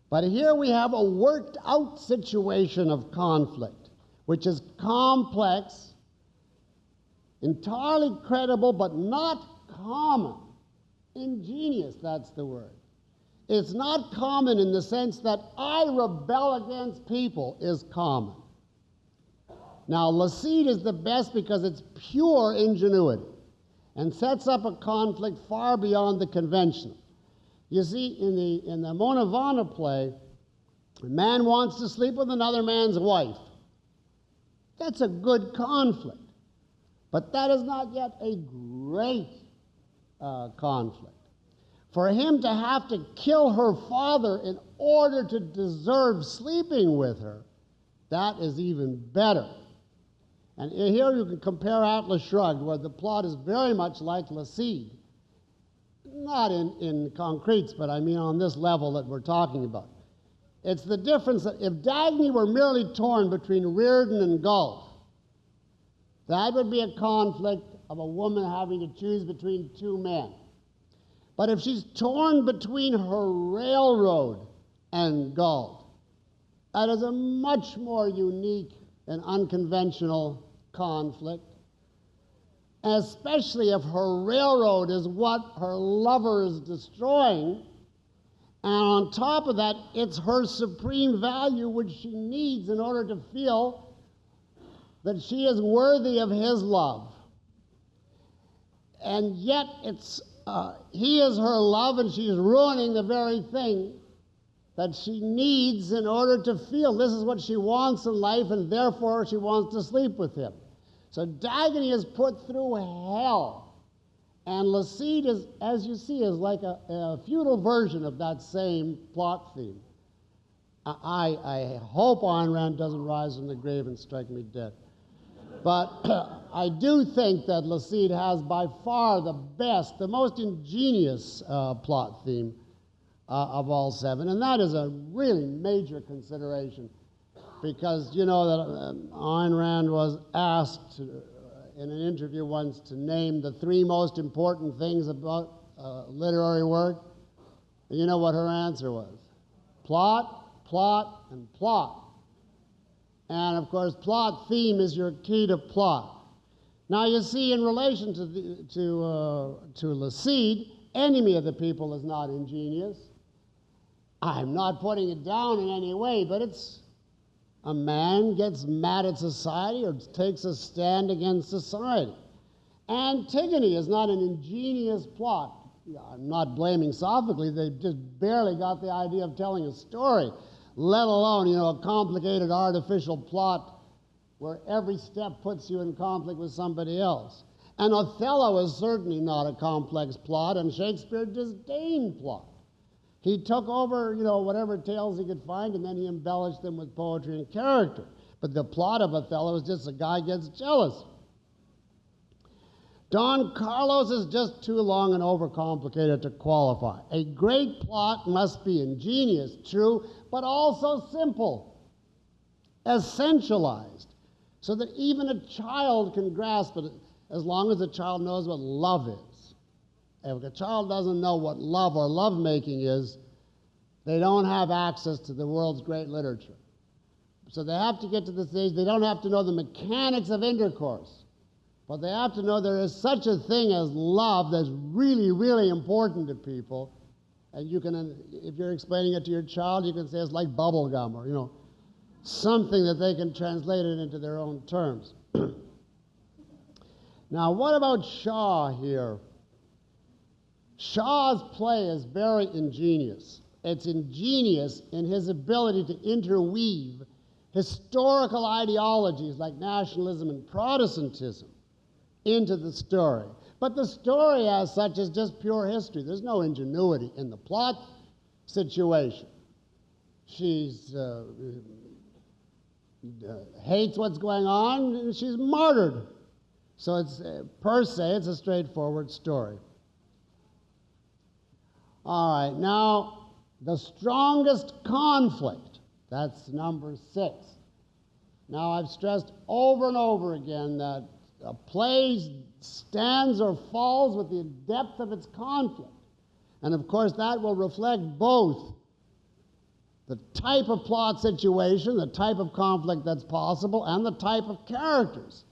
But here we have a worked out situation of conflict, which is complex, entirely credible, but not common. Ingenious, that's the word. It's not common in the sense that I rebel against people is common. Now, Laside is the best because it's pure ingenuity and sets up a conflict far beyond the conventional. You see, in the Mona Vanna play, a man wants to sleep with another man's wife. That's a good conflict. But that is not yet a great conflict. For him to have to kill her father in order to deserve sleeping with her, that is even better. And here you can compare Atlas Shrugged, where the plot is very much like Laside. Not in concretes, but I mean on this level that we're talking about. It's the difference that if Dagny were merely torn between Reardon and Gulf, that would be a conflict of a woman having to choose between two men. But if she's torn between her railroad and Gulf, that is a much more unique and unconventional conflict, especially if her railroad is what her lover is destroying, and on top of that, it's her supreme value which she needs in order to feel that she is worthy of his love. And yet he is her love, and she's ruining the very thing that she needs in order to feel this is what she wants in life, and therefore she wants to sleep with him. So Dagny is put through hell, and Laside is, as you see, is like a feudal version of that same plot theme. I hope Ayn Rand doesn't rise from the grave and strike me dead. But I do think that Laside has by far the best, the most ingenious plot theme of all seven, and that is a really major consideration, because you know that Ayn Rand was asked in an interview once to name the three most important things about literary work, and you know what her answer was? Plot, plot, and plot. And of course, plot theme is your key to plot. Now you see, in relation to Laside, Enemy of the People is not ingenious. I'm not putting it down in any way, but it's a man gets mad at society or takes a stand against society. Antigone is not an ingenious plot. I'm not blaming Sophocles, they just barely got the idea of telling a story, let alone, a complicated artificial plot where every step puts you in conflict with somebody else. And Othello is certainly not a complex plot, and Shakespeare disdained plot. He took over, whatever tales he could find, and then he embellished them with poetry and character. But the plot of Othello is just a guy gets jealous. Don Carlos is just too long and overcomplicated to qualify. A great plot must be ingenious, true, but also simple, essentialized, so that even a child can grasp it, as long as the child knows what love is. If a child doesn't know what love or lovemaking is, they don't have access to the world's great literature. So they have to get to the stage, they don't have to know the mechanics of intercourse, but they have to know there is such a thing as love that's really, really important to people. And you can, if you're explaining it to your child, you can say it's like bubble gum, or, something that they can translate it into their own terms. Now, what about Shaw here? Shaw's play is very ingenious. It's ingenious in his ability to interweave historical ideologies like nationalism and Protestantism into the story. But the story as such is just pure history. There's no ingenuity in the plot situation. She's hates what's going on, and she's martyred. So it's, per se, it's a straightforward story. All right, now the strongest conflict, that's number 6. Now I've stressed over and over again that a play stands or falls with the depth of its conflict. And of course that will reflect both the type of plot situation, the type of conflict that's possible, and the type of characters.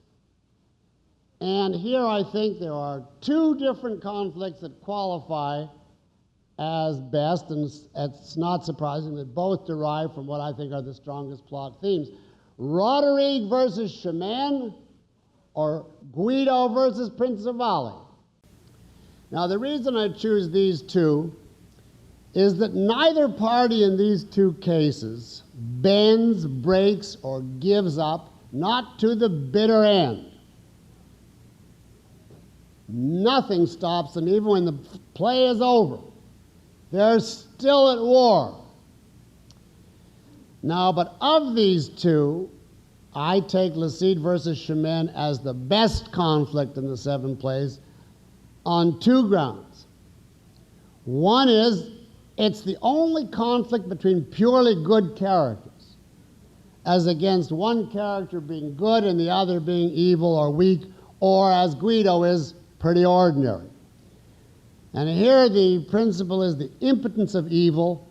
And here I think there are 2 different conflicts that qualify as best, and it's not surprising that both derive from what I think are the strongest plot themes. Roderigue versus Chimène, or Guido versus Principali. Now the reason I choose these 2 is that neither party in these 2 cases bends, breaks, or gives up, not to the bitter end. Nothing stops them, even when the play is over. They're still at war. Now, but of these 2, I take Le Cid versus Chimène as the best conflict in the 7 plays on 2 grounds. One is, it's the only conflict between purely good characters, as against one character being good and the other being evil or weak, or as Guido is, pretty ordinary. And here the principle is the impotence of evil.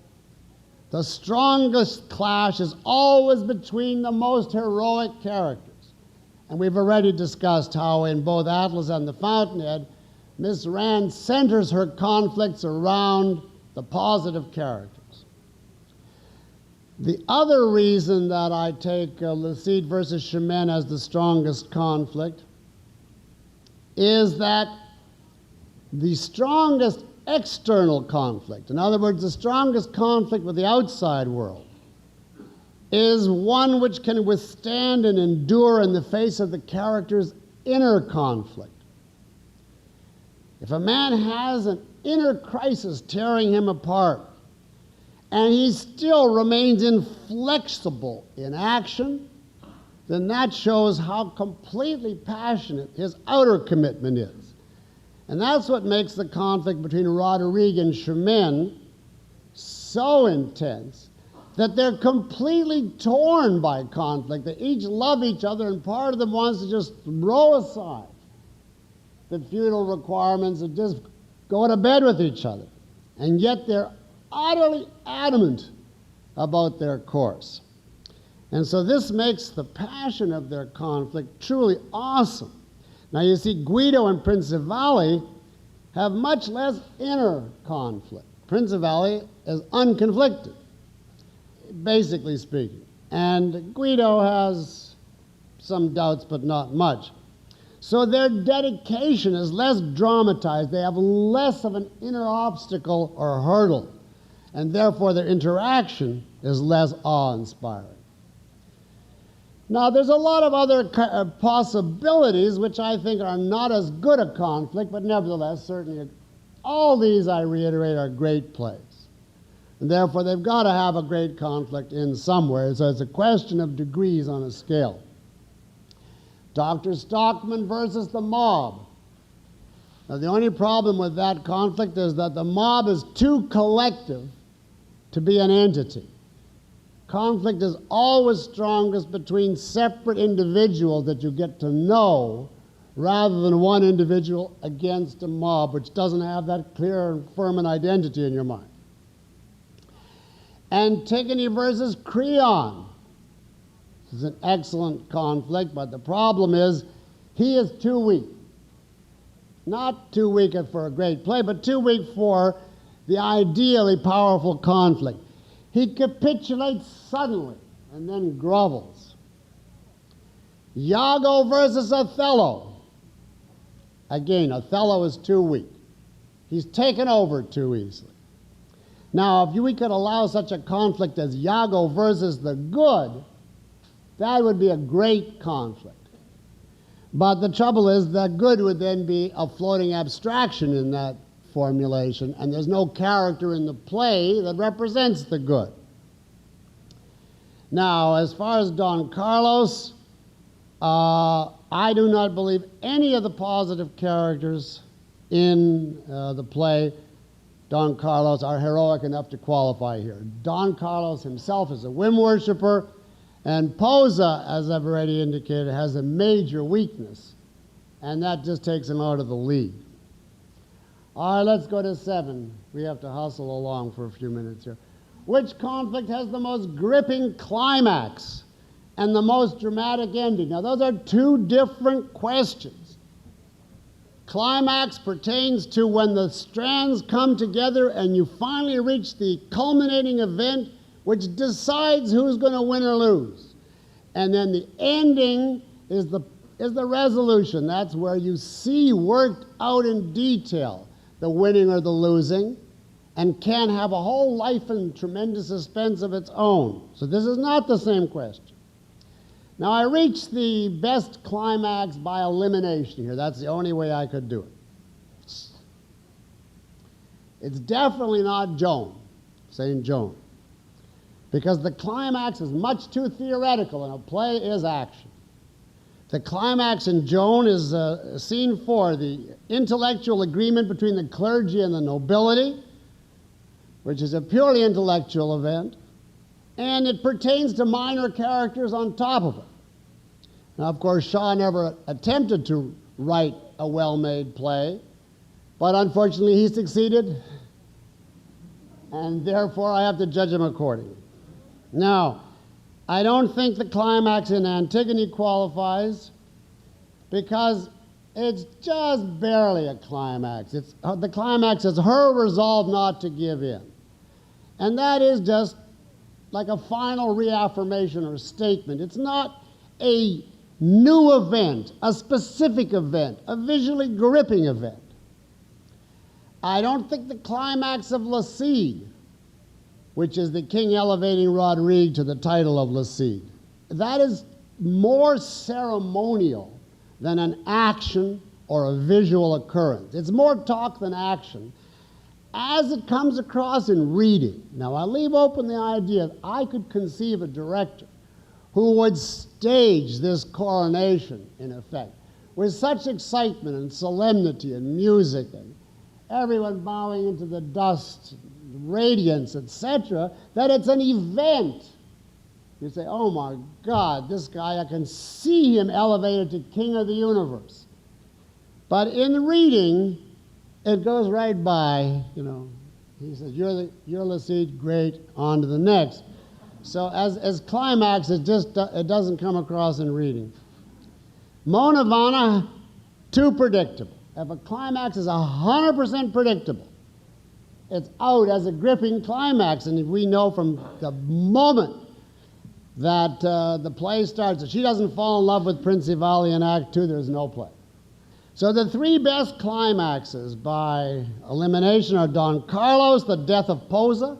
The strongest clash is always between the most heroic characters. And we've already discussed how in both Atlas and The Fountainhead, Miss Rand centers her conflicts around the positive characters. The other reason that I take Le Cid versus Chimène as the strongest conflict is that the strongest external conflict, in other words, the strongest conflict with the outside world, is one which can withstand and endure in the face of the character's inner conflict. If a man has an inner crisis tearing him apart, and he still remains inflexible in action, then that shows how completely passionate his outer commitment is. And that's what makes the conflict between Roderigue and Chimène so intense, that they're completely torn by conflict. They each love each other, and part of them wants to just throw aside the feudal requirements and just go to bed with each other. And yet they're utterly adamant about their course. And so this makes the passion of their conflict truly awesome. Now you see, Guido and Principali have much less inner conflict. Principali is unconflicted, basically speaking. And Guido has some doubts, but not much. So their dedication is less dramatized. They have less of an inner obstacle or hurdle, and therefore their interaction is less awe-inspiring. Now, there's a lot of other possibilities which I think are not as good a conflict, but nevertheless, certainly all these, I reiterate, are great plays. And therefore, they've got to have a great conflict in somewhere, so it's a question of degrees on a scale. Dr. Stockman versus the mob. Now, the only problem with that conflict is that the mob is too collective to be an entity. Conflict is always strongest between separate individuals that you get to know rather than one individual against a mob, which doesn't have that clear and firm an identity in your mind. Antigone versus Creon. This is an excellent conflict, but the problem is he is too weak. Not too weak for a great play, but too weak for the ideally powerful conflict. He capitulates suddenly and then grovels. Iago versus Othello. Again, Othello is too weak. He's taken over too easily. Now, if we could allow such a conflict as Iago versus the good, that would be a great conflict. But the trouble is that good would then be a floating abstraction in that formulation, and there's no character in the play that represents the good. Now, as far as Don Carlos, I do not believe any of the positive characters in the play Don Carlos are heroic enough to qualify here. Don Carlos himself is a whim worshiper, and Posa, as I've already indicated, has a major weakness, and that just takes him out of the league. All right, let's go to 7. We have to hustle along for a few minutes here. Which conflict has the most gripping climax and the most dramatic ending? Now, those are two different questions. Climax pertains to when the strands come together and you finally reach the culminating event which decides who's going to win or lose. And then the ending is the resolution. That's where you see worked out in detail the winning or the losing, and can have a whole life and tremendous suspense of its own. So this is not the same question. Now, I reached the best climax by elimination here. That's the only way I could do it. It's definitely not Joan, St. Joan, because the climax is much too theoretical, and a play is action. The climax in Joan is scene 4, the intellectual agreement between the clergy and the nobility, which is a purely intellectual event, and it pertains to minor characters on top of it. Now, of course, Shaw never attempted to write a well-made play, but unfortunately he succeeded, and therefore I have to judge him accordingly. Now, I don't think the climax in Antigone qualifies because it's just barely a climax. The climax is her resolve not to give in. And that is just like a final reaffirmation or statement. It's not a new event, a specific event, a visually gripping event. I don't think the climax of Le Cid, which is the king elevating Rodrigue to the title of Le Cid, that is more ceremonial than an action or a visual occurrence. It's more talk than action, as it comes across in reading. Now, I leave open the idea that I could conceive a director who would stage this coronation, in effect, with such excitement and solemnity and music and everyone bowing into the dust, radiance, etc., that it's an event. You say, oh my God, this guy, I can see him elevated to king of the universe. But in reading, it goes right by, he says, you're Le Cid, great, on to the next. So as climax, it doesn't come across in reading. Mona Vanna, too predictable. If a climax is 100% predictable, it's out as a gripping climax. And if we know from the moment that the play starts, if she doesn't fall in love with Principali in Act 2, there's no play. So the 3 best climaxes by elimination are Don Carlos, the death of Posa.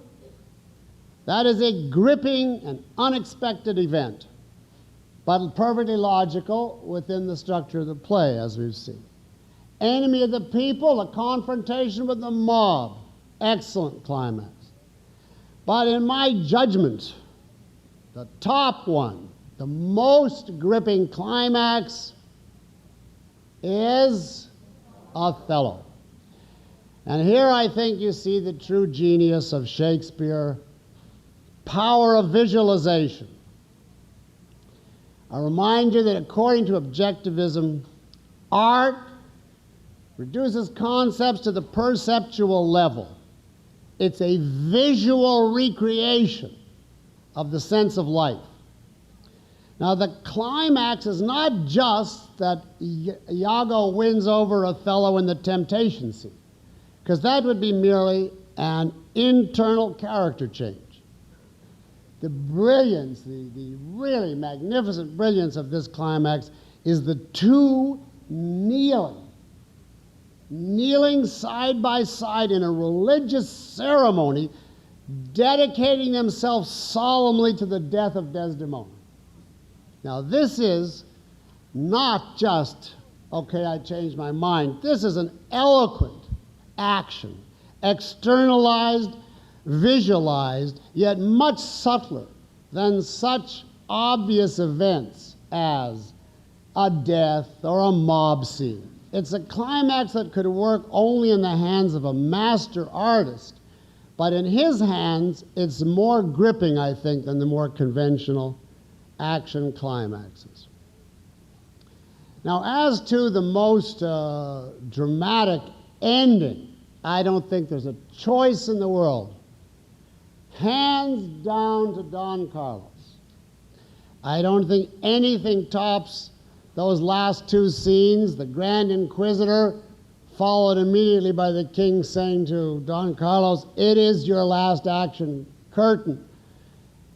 That is a gripping and unexpected event, but perfectly logical within the structure of the play, as we've seen. Enemy of the people, a confrontation with the mob. Excellent climax. But in my judgment, the top one, the most gripping climax is Othello. And here I think you see the true genius of Shakespeare, power of visualization. I remind you that according to objectivism, art reduces concepts to the perceptual level. It's a visual recreation of the sense of life. Now, the climax is not just that Iago wins over Othello in the temptation scene, because that would be merely an internal character change. The brilliance, the really magnificent brilliance of this climax is the two kneeling side by side in a religious ceremony, dedicating themselves solemnly to the death of Desdemona. Now, this is not just, okay, I changed my mind. This is an eloquent action, externalized, visualized, yet much subtler than such obvious events as a death or a mob scene. It's a climax that could work only in the hands of a master artist, but in his hands, it's more gripping, I think, than the more conventional action climaxes. Now, as to the most dramatic ending, I don't think there's a choice in the world. Hands down to Don Carlos. I don't think anything tops those last two scenes, the Grand Inquisitor, followed immediately by the king saying to Don Carlos, "It is your last action, curtain."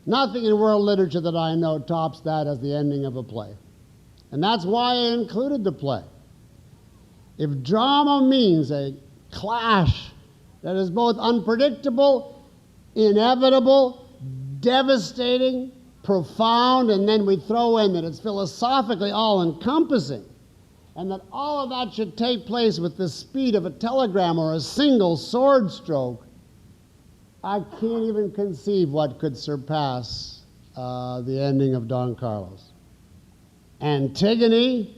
Nothing in world literature that I know tops that as the ending of a play. And that's why I included the play. If drama means a clash that is both unpredictable, inevitable, devastating, profound, and then we throw in that it's philosophically all-encompassing, and that all of that should take place with the speed of a telegram or a single sword stroke, I can't even conceive what could surpass the ending of Don Carlos. Antigone,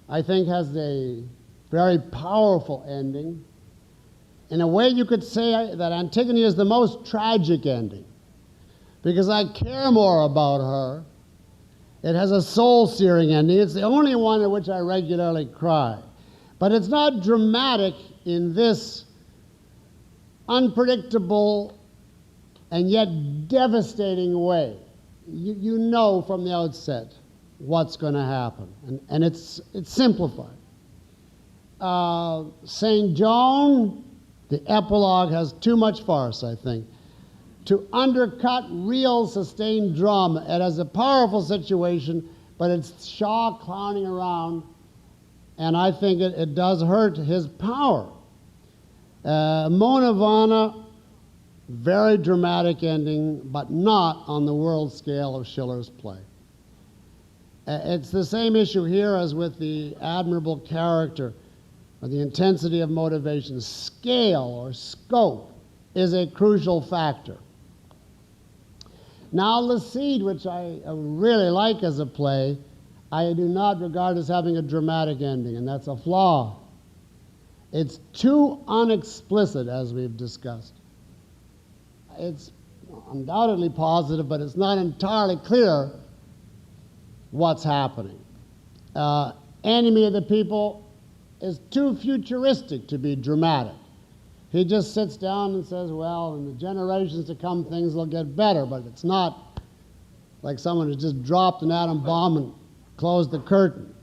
I think, has a very powerful ending. In a way, you could say that Antigone is the most tragic ending, because I care more about her. It has a soul-searing ending. It's the only one at which I regularly cry. But it's not dramatic in this unpredictable and yet devastating way. You know from the outset what's going to happen, and it's simplified. St. Joan, the epilogue has too much farce, I think, to undercut real sustained drama. It has a powerful situation, but it's Shaw clowning around, and I think it does hurt his power. Mona Vanna, very dramatic ending, but not on the world scale of Schiller's play. It's the same issue here as with the admirable character, or the intensity of motivation. Scale or scope is a crucial factor. Now, Le Cid, which I really like as a play, I do not regard as having a dramatic ending, and that's a flaw. It's too unexplicit, as we've discussed. It's undoubtedly positive, but it's not entirely clear what's happening. Enemy of the People is too futuristic to be dramatic. He just sits down and says, well, in the generations to come, things will get better, but it's not like someone who's just dropped an atom bomb and closed the curtain.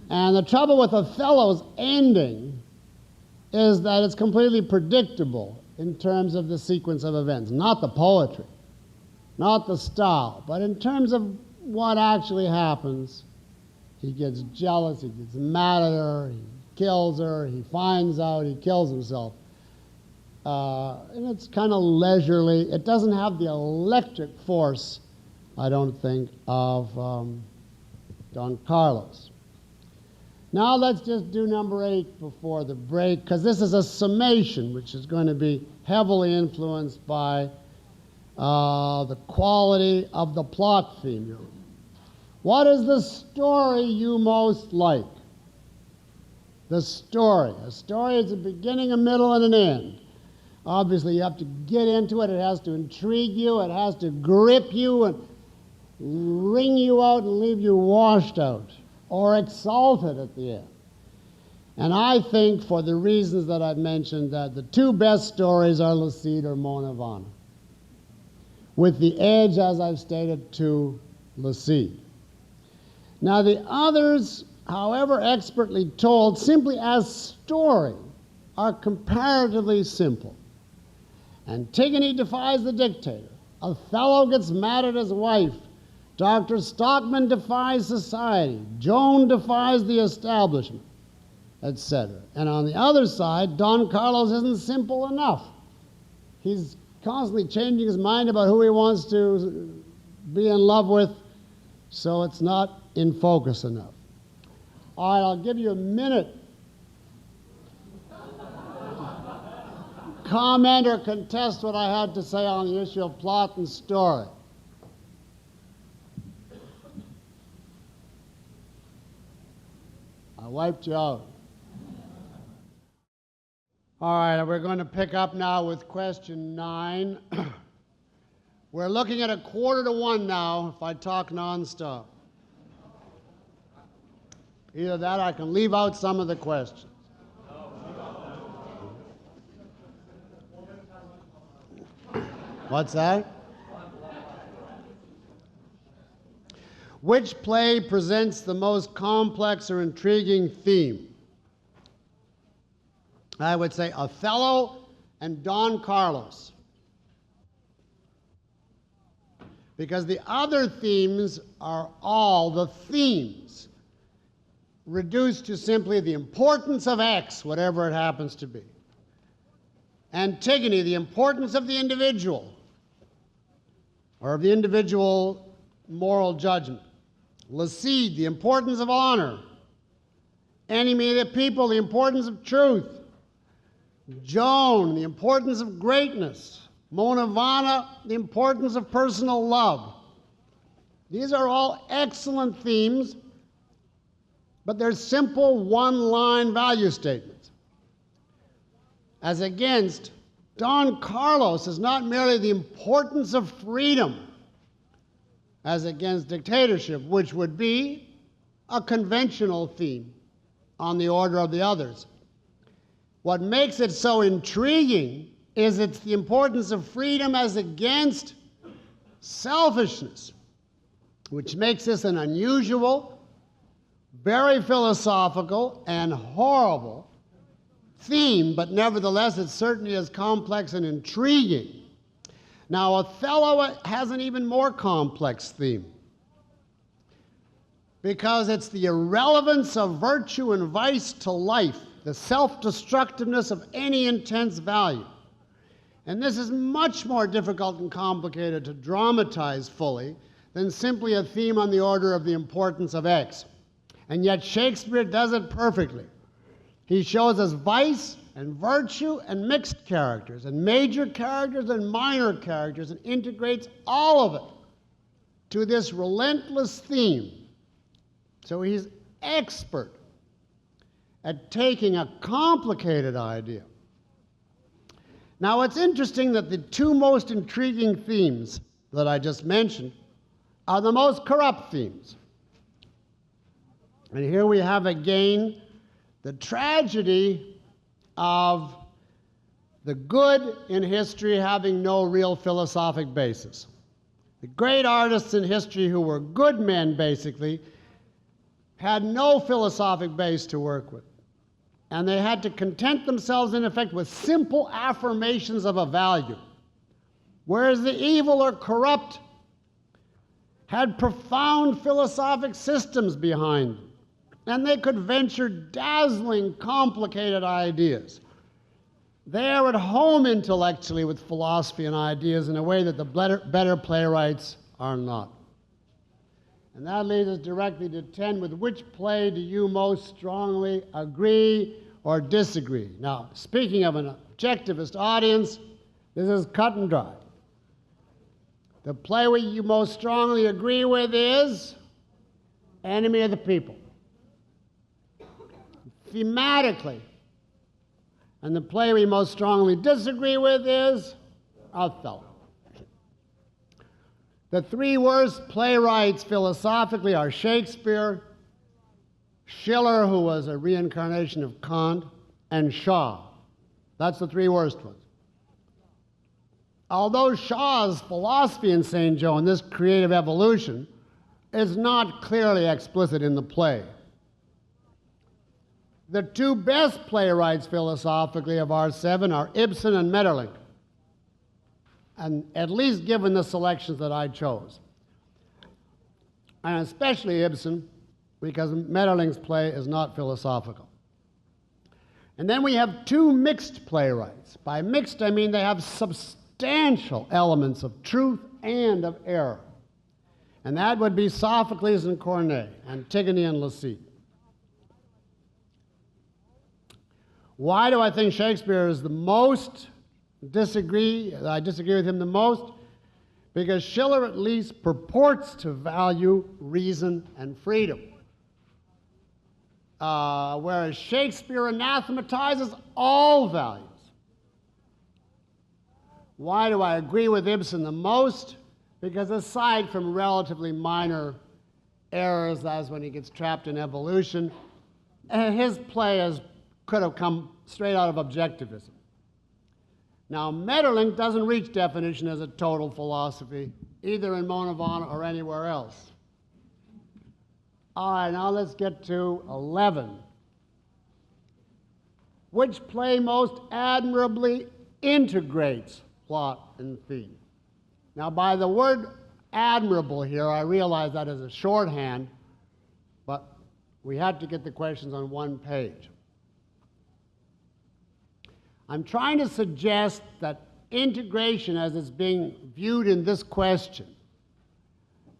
And the trouble with Othello's ending is that it's completely predictable in terms of the sequence of events, not the poetry, not the style, but in terms of what actually happens. He gets jealous, he gets mad at her, he kills her, he finds out, he kills himself. And it's kind of leisurely. It doesn't have the electric force, I don't think, of Don Carlos. Now let's just do number 8 before the break, because this is a summation which is going to be heavily influenced by the quality of the plot theme. What is the story you most like? The story. A story is a beginning, a middle, and an end. Obviously, you have to get into it. It has to intrigue you. It has to grip you and wring you out and leave you washed out or exalted at the end. And I think, for the reasons that I've mentioned, that the two best stories are Le Cid or Mona Vanna, with the edge, as I've stated, to Le Cid. Now, the others, however expertly told, simply as story, are comparatively simple. Antigone defies the dictator. Othello gets mad at his wife. Dr. Stockman defies society. Joan defies the establishment, etc. And on the other side, Don Carlos isn't simple enough. He's constantly changing his mind about who he wants to be in love with, so it's not in focus enough. All right, I'll give you a minute. Comment or contest what I had to say on the issue of plot and story. I wiped you out. All right, we're going to pick up now with question 9. We're looking at 1:45 now if I talk nonstop. Either that or I can leave out some of the questions. What's that? Which play presents the most complex or intriguing theme? I would say Othello and Don Carlos. Because the other themes are all the themes reduced to simply the importance of X, whatever it happens to be. Antigone, the importance of the individual, or of the individual moral judgment. Le Cid, the importance of honor. Enemy of the people, the importance of truth. Joan, the importance of greatness. Mona Vanna, the importance of personal love. These are all excellent themes, but they're simple one-line value statements. As against, Don Carlos is not merely the importance of freedom, as against dictatorship, which would be a conventional theme on the order of the others. What makes it so intriguing is it's the importance of freedom as against selfishness, which makes this an unusual, very philosophical, and horrible theme, but nevertheless it certainly is complex and intriguing. Now, Othello has an even more complex theme, because it's the irrelevance of virtue and vice to life, the self-destructiveness of any intense value. And this is much more difficult and complicated to dramatize fully than simply a theme on the order of the importance of X. And yet Shakespeare does it perfectly. He shows us vice and virtue and mixed characters and major characters and minor characters and integrates all of it to this relentless theme. So he's expert at taking a complicated idea. Now, it's interesting that the two most intriguing themes that I just mentioned are the most corrupt themes. And here we have again the tragedy of the good in history having no real philosophic basis. The great artists in history who were good men, basically, had no philosophic base to work with. And they had to content themselves, in effect, with simple affirmations of a value. Whereas the evil or corrupt had profound philosophic systems behind them. And they could venture dazzling, complicated ideas. They are at home intellectually with philosophy and ideas in a way that the better playwrights are not. And that leads us directly to 10. With which play do you most strongly agree or disagree? Now, speaking of an objectivist audience, this is cut and dry. The play you most strongly agree with is Enemy of the People. thematically. And the play we most strongly disagree with is Othello. The three worst playwrights philosophically are Shakespeare, Schiller, who was a reincarnation of Kant, and Shaw. That's the three worst ones. Although Shaw's philosophy in St. Joan, this creative evolution, is not clearly explicit in the play. The two best playwrights philosophically of our seven are Ibsen and Maeterlinck, and at least given the selections that I chose. And especially Ibsen, because Maeterlinck's play is not philosophical. And then we have two mixed playwrights. By mixed, I mean they have substantial elements of truth and of error. And that would be Sophocles and Corneille, Antigone and Lassie. Why do I think Shakespeare is the most I disagree with him the most? Because Schiller at least purports to value reason and freedom. Whereas Shakespeare anathematizes all values. Why do I agree with Ibsen the most? Because aside from relatively minor errors, as when he gets trapped in evolution, his play could have come straight out of objectivism. Now, Maeterlinck doesn't reach definition as a total philosophy, either in Mona Vana or anywhere else. All right, now let's get to 11. Which play most admirably integrates plot and theme? Now, by the word admirable here, I realize that is a shorthand, but we had to get the questions on one page. I'm trying to suggest that integration, as it's being viewed in this question,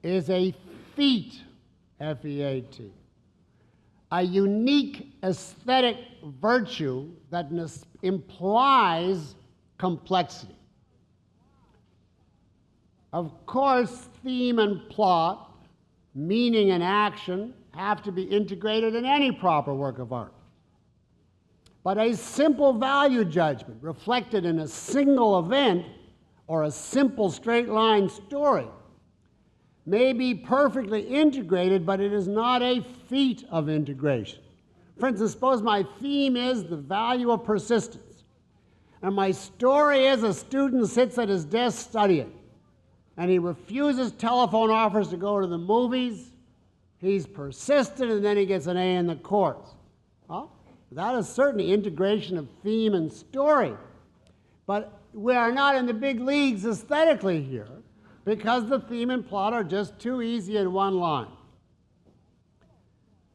is a feat, F-E-A-T, a unique aesthetic virtue that implies complexity. Of course, theme and plot, meaning and action, have to be integrated in any proper work of art. But a simple value judgment reflected in a single event or a simple straight line story may be perfectly integrated, but it is not a feat of integration. For instance, suppose my theme is the value of persistence, and my story is a student sits at his desk studying, and he refuses telephone offers to go to the movies. He's persistent, and then he gets an A in the course. Well, that is certainly integration of theme and story. But we are not in the big leagues aesthetically here because the theme and plot are just too easy in one line.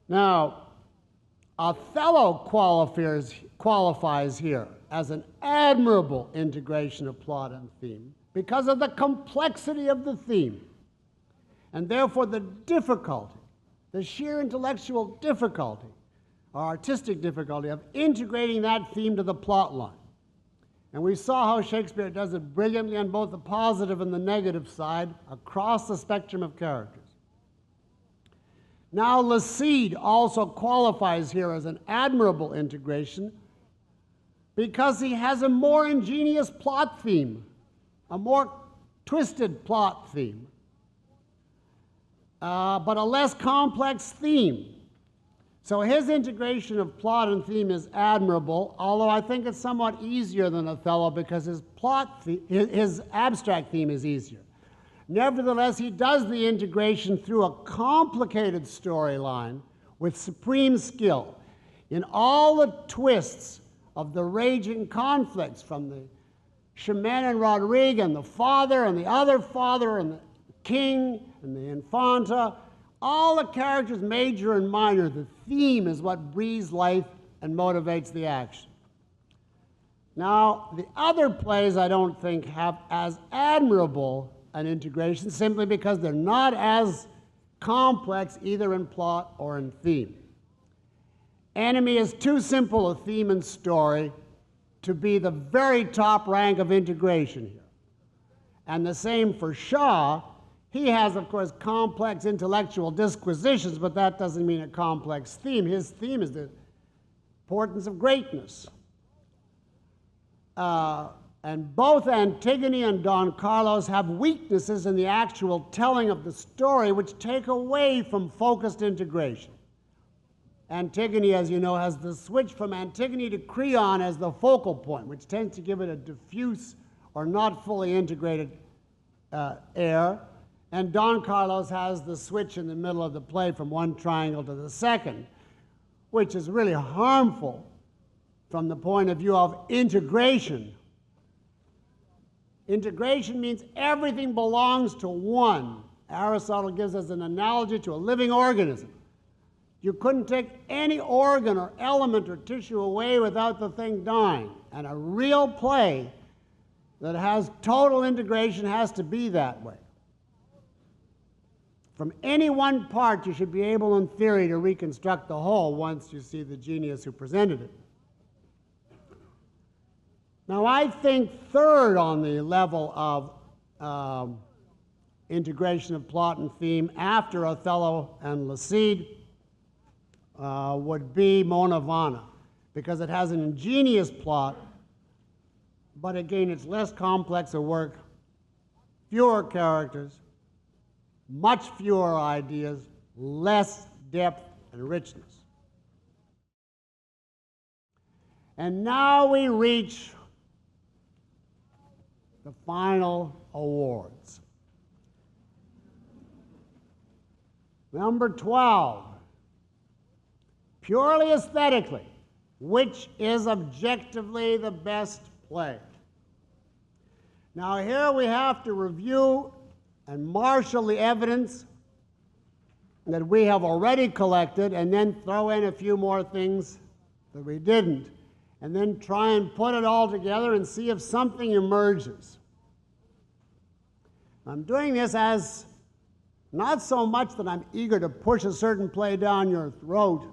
Now, Othello qualifies here as an admirable integration of plot and theme because of the complexity of the theme, and therefore the difficulty, the sheer intellectual difficulty, or artistic difficulty of integrating that theme to the plot line. And we saw how Shakespeare does it brilliantly on both the positive and the negative side across the spectrum of characters. Now, Lassie also qualifies here as an admirable integration because he has a more ingenious plot theme, a more twisted plot theme, but a less complex theme. So his integration of plot and theme is admirable, although I think it's somewhat easier than Othello because his abstract theme is easier. Nevertheless, he does the integration through a complicated storyline with supreme skill in all the twists of the raging conflicts from the Chimene and Rodrigo and the father and the other father and the king and the infanta. All the characters, major and minor, the theme is what breathes life and motivates the action. Now, the other plays I don't think have as admirable an integration simply because they're not as complex either in plot or in theme. Enemy is too simple a theme and story to be the very top rank of integration here. And the same for Shaw. He has, of course, complex intellectual disquisitions, but that doesn't mean a complex theme. His theme is the importance of greatness. And both Antigone and Don Carlos have weaknesses in the actual telling of the story which take away from focused integration. Antigone, as you know, has the switch from Antigone to Creon as the focal point, which tends to give it a diffuse or not fully integrated air. And Don Carlos has the switch in the middle of the play from one triangle to the second, which is really harmful from the point of view of integration. Integration means everything belongs to one. Aristotle gives us an analogy to a living organism. You couldn't take any organ or element or tissue away without the thing dying. And a real play that has total integration has to be that way. From any one part, you should be able, in theory, to reconstruct the whole once you see the genius who presented it. Now, I think third on the level of integration of plot and theme after Othello and Laside would be Mona Vanna, because it has an ingenious plot, but again, it's less complex a work, fewer characters, much fewer ideas, less depth and richness. And now we reach the final awards. Number 12, purely aesthetically, which is objectively the best play? Now here we have to review and marshal the evidence that we have already collected and then throw in a few more things that we didn't, and then try and put it all together and see if something emerges. I'm doing this as not so much that I'm eager to push a certain play down your throat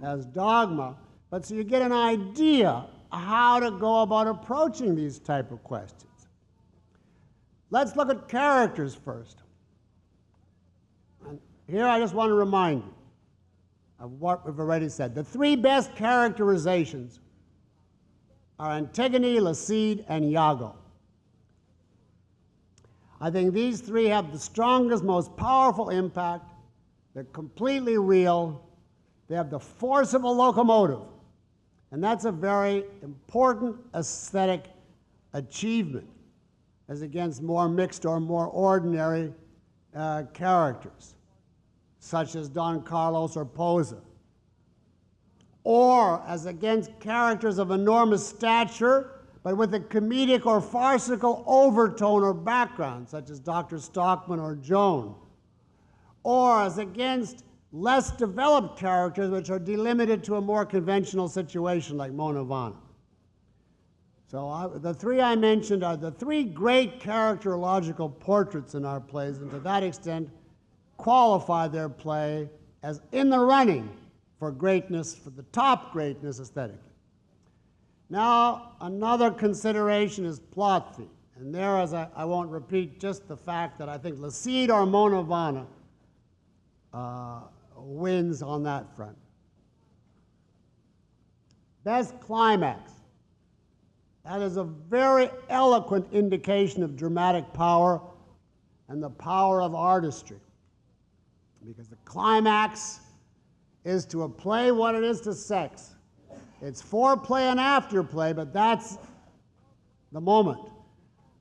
as dogma, but so you get an idea how to go about approaching these type of questions. Let's look at characters first. And here I just want to remind you of what we've already said. The three best characterizations are Antigone, Laside, and Iago. I think these three have the strongest, most powerful impact. They're completely real. They have the force of a locomotive. And that's a very important aesthetic achievement as against more mixed or more ordinary characters, such as Don Carlos or Posa. Or as against characters of enormous stature, but with a comedic or farcical overtone or background, such as Dr. Stockman or Joan. Or as against less developed characters which are delimited to a more conventional situation like Mona Vanna. So the three I mentioned are the three great characterological portraits in our plays, and to that extent qualify their play as in the running for greatness, for the top greatness aesthetically. Now, another consideration is plot theme. And there, as I won't repeat just the fact that I think Laside or Mona Vanna wins on that front. Best climax. That is a very eloquent indication of dramatic power and the power of artistry. Because the climax is to a play what it is to sex. It's foreplay and afterplay, but that's the moment.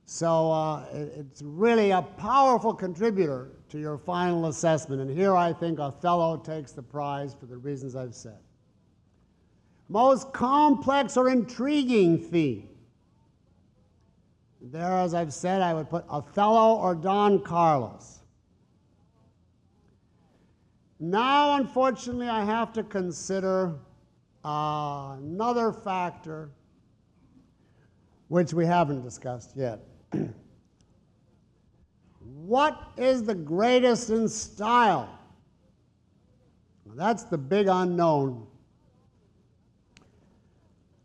So it's really a powerful contributor to your final assessment. And here I think Othello takes the prize for the reasons I've said. Most complex or intriguing theme. There, as I've said, I would put Othello or Don Carlos. Now, unfortunately, I have to consider another factor which we haven't discussed yet. What is the greatest in style? Well, that's the big unknown.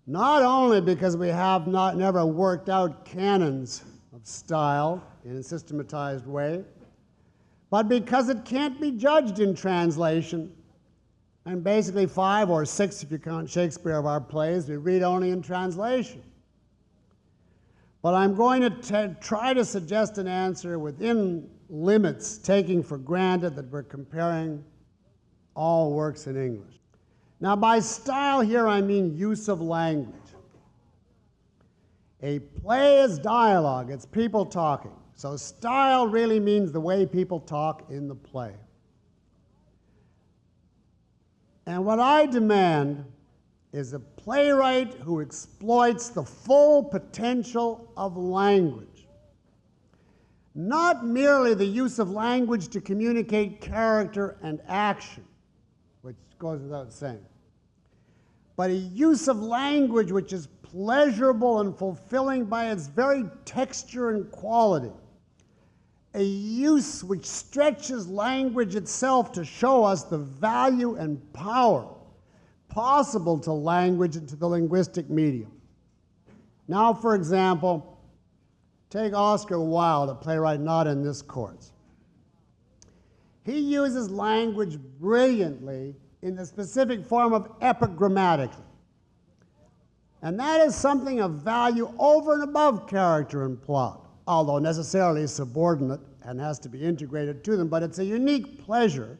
Not only because we have never worked out canons of style in a systematized way, but because it can't be judged in translation, and basically 5 or 6, if you count Shakespeare, of our plays we read only in translation. But I'm going to try to suggest an answer within limits, taking for granted that we're comparing all works in English. Now, by style here I mean use of language. A play is dialogue, it's people talking. So style really means the way people talk in the play. And what I demand is a playwright who exploits the full potential of language. Not merely the use of language to communicate character and action, which goes without saying, but a use of language which is pleasurable and fulfilling by its very texture and quality. A use which stretches language itself to show us the value and power possible to language and to the linguistic medium. Now, for example, take Oscar Wilde, a playwright not in this course. He uses language brilliantly in the specific form of epigrammatically. And that is something of value over and above character and plot, although necessarily subordinate and has to be integrated to them, but it's a unique pleasure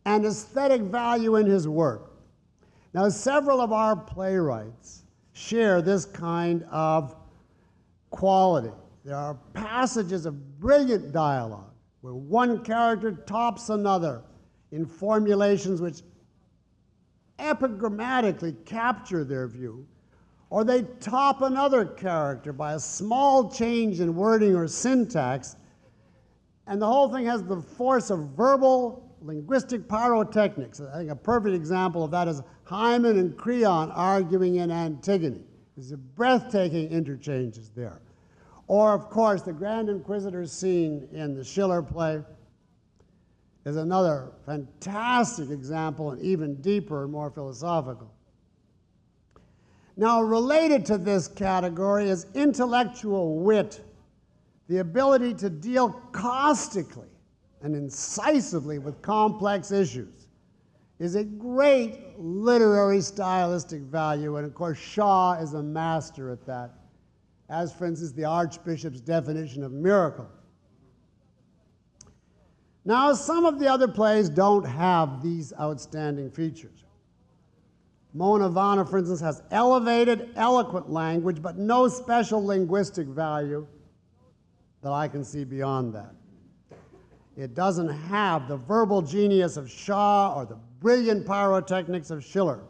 and aesthetic value in his work. Now, several of our playwrights share this kind of quality. There are passages of brilliant dialogue where one character tops another in formulations which epigrammatically capture their view, or they top another character by a small change in wording or syntax, and the whole thing has the force of verbal linguistic pyrotechnics. I think a perfect example of that is Hymen and Creon arguing in Antigone. There's a breathtaking interchanges there. Or, of course, the Grand Inquisitor scene in the Schiller play is another fantastic example, and even deeper and more philosophical. Now, related to this category is intellectual wit, the ability to deal caustically and incisively with complex issues, is a great literary stylistic value, and of course Shaw is a master at that, as for instance the Archbishop's definition of miracle. Now, some of the other plays don't have these outstanding features. Mona Vanna, for instance, has elevated, eloquent language, but no special linguistic value that I can see beyond that. It doesn't have the verbal genius of Shaw or the brilliant pyrotechnics of Schiller.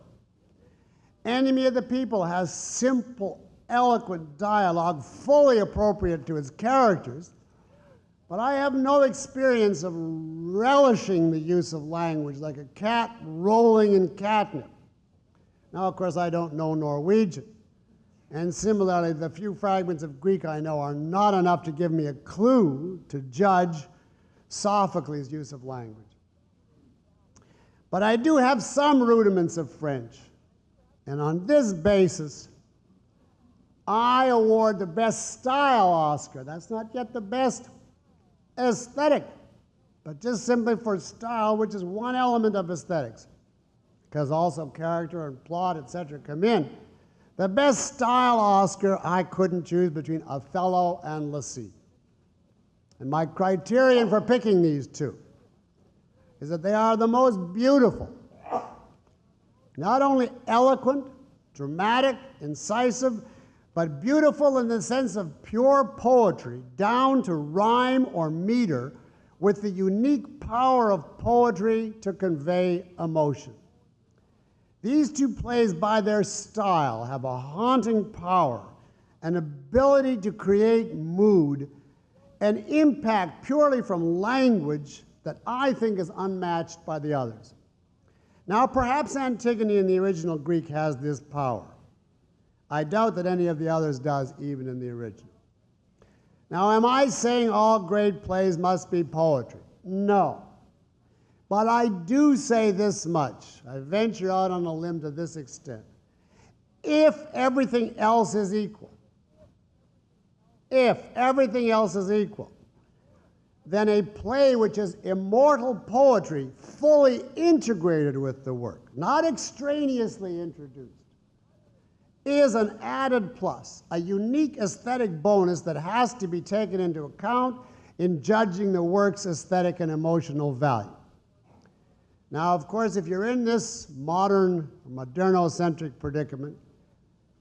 Enemy of the People has simple, eloquent dialogue fully appropriate to its characters, but I have no experience of relishing the use of language like a cat rolling in catnip. Now, of course, I don't know Norwegian. And similarly, the few fragments of Greek I know are not enough to give me a clue to judge Sophocles' use of language. But I do have some rudiments of French. And on this basis, I award the best style Oscar. That's not yet the best aesthetic, but just simply for style, which is one element of aesthetics, because also character and plot, etc., come in. The best style Oscar, I couldn't choose between Othello and Lassie. And my criterion for picking these two is that they are the most beautiful, not only eloquent, dramatic, incisive, but beautiful in the sense of pure poetry, down to rhyme or meter, with the unique power of poetry to convey emotion. These two plays, by their style, have a haunting power, an ability to create mood, an impact purely from language that I think is unmatched by the others. Now, perhaps Antigone in the original Greek has this power. I doubt that any of the others does, even in the original. Now, am I saying all great plays must be poetry? No. But I do say this much. I venture out on a limb to this extent. If everything else is equal, than a play which is immortal poetry fully integrated with the work, not extraneously introduced, is an added plus, a unique aesthetic bonus that has to be taken into account in judging the work's aesthetic and emotional value. Now, of course, if you're in this modernocentric predicament,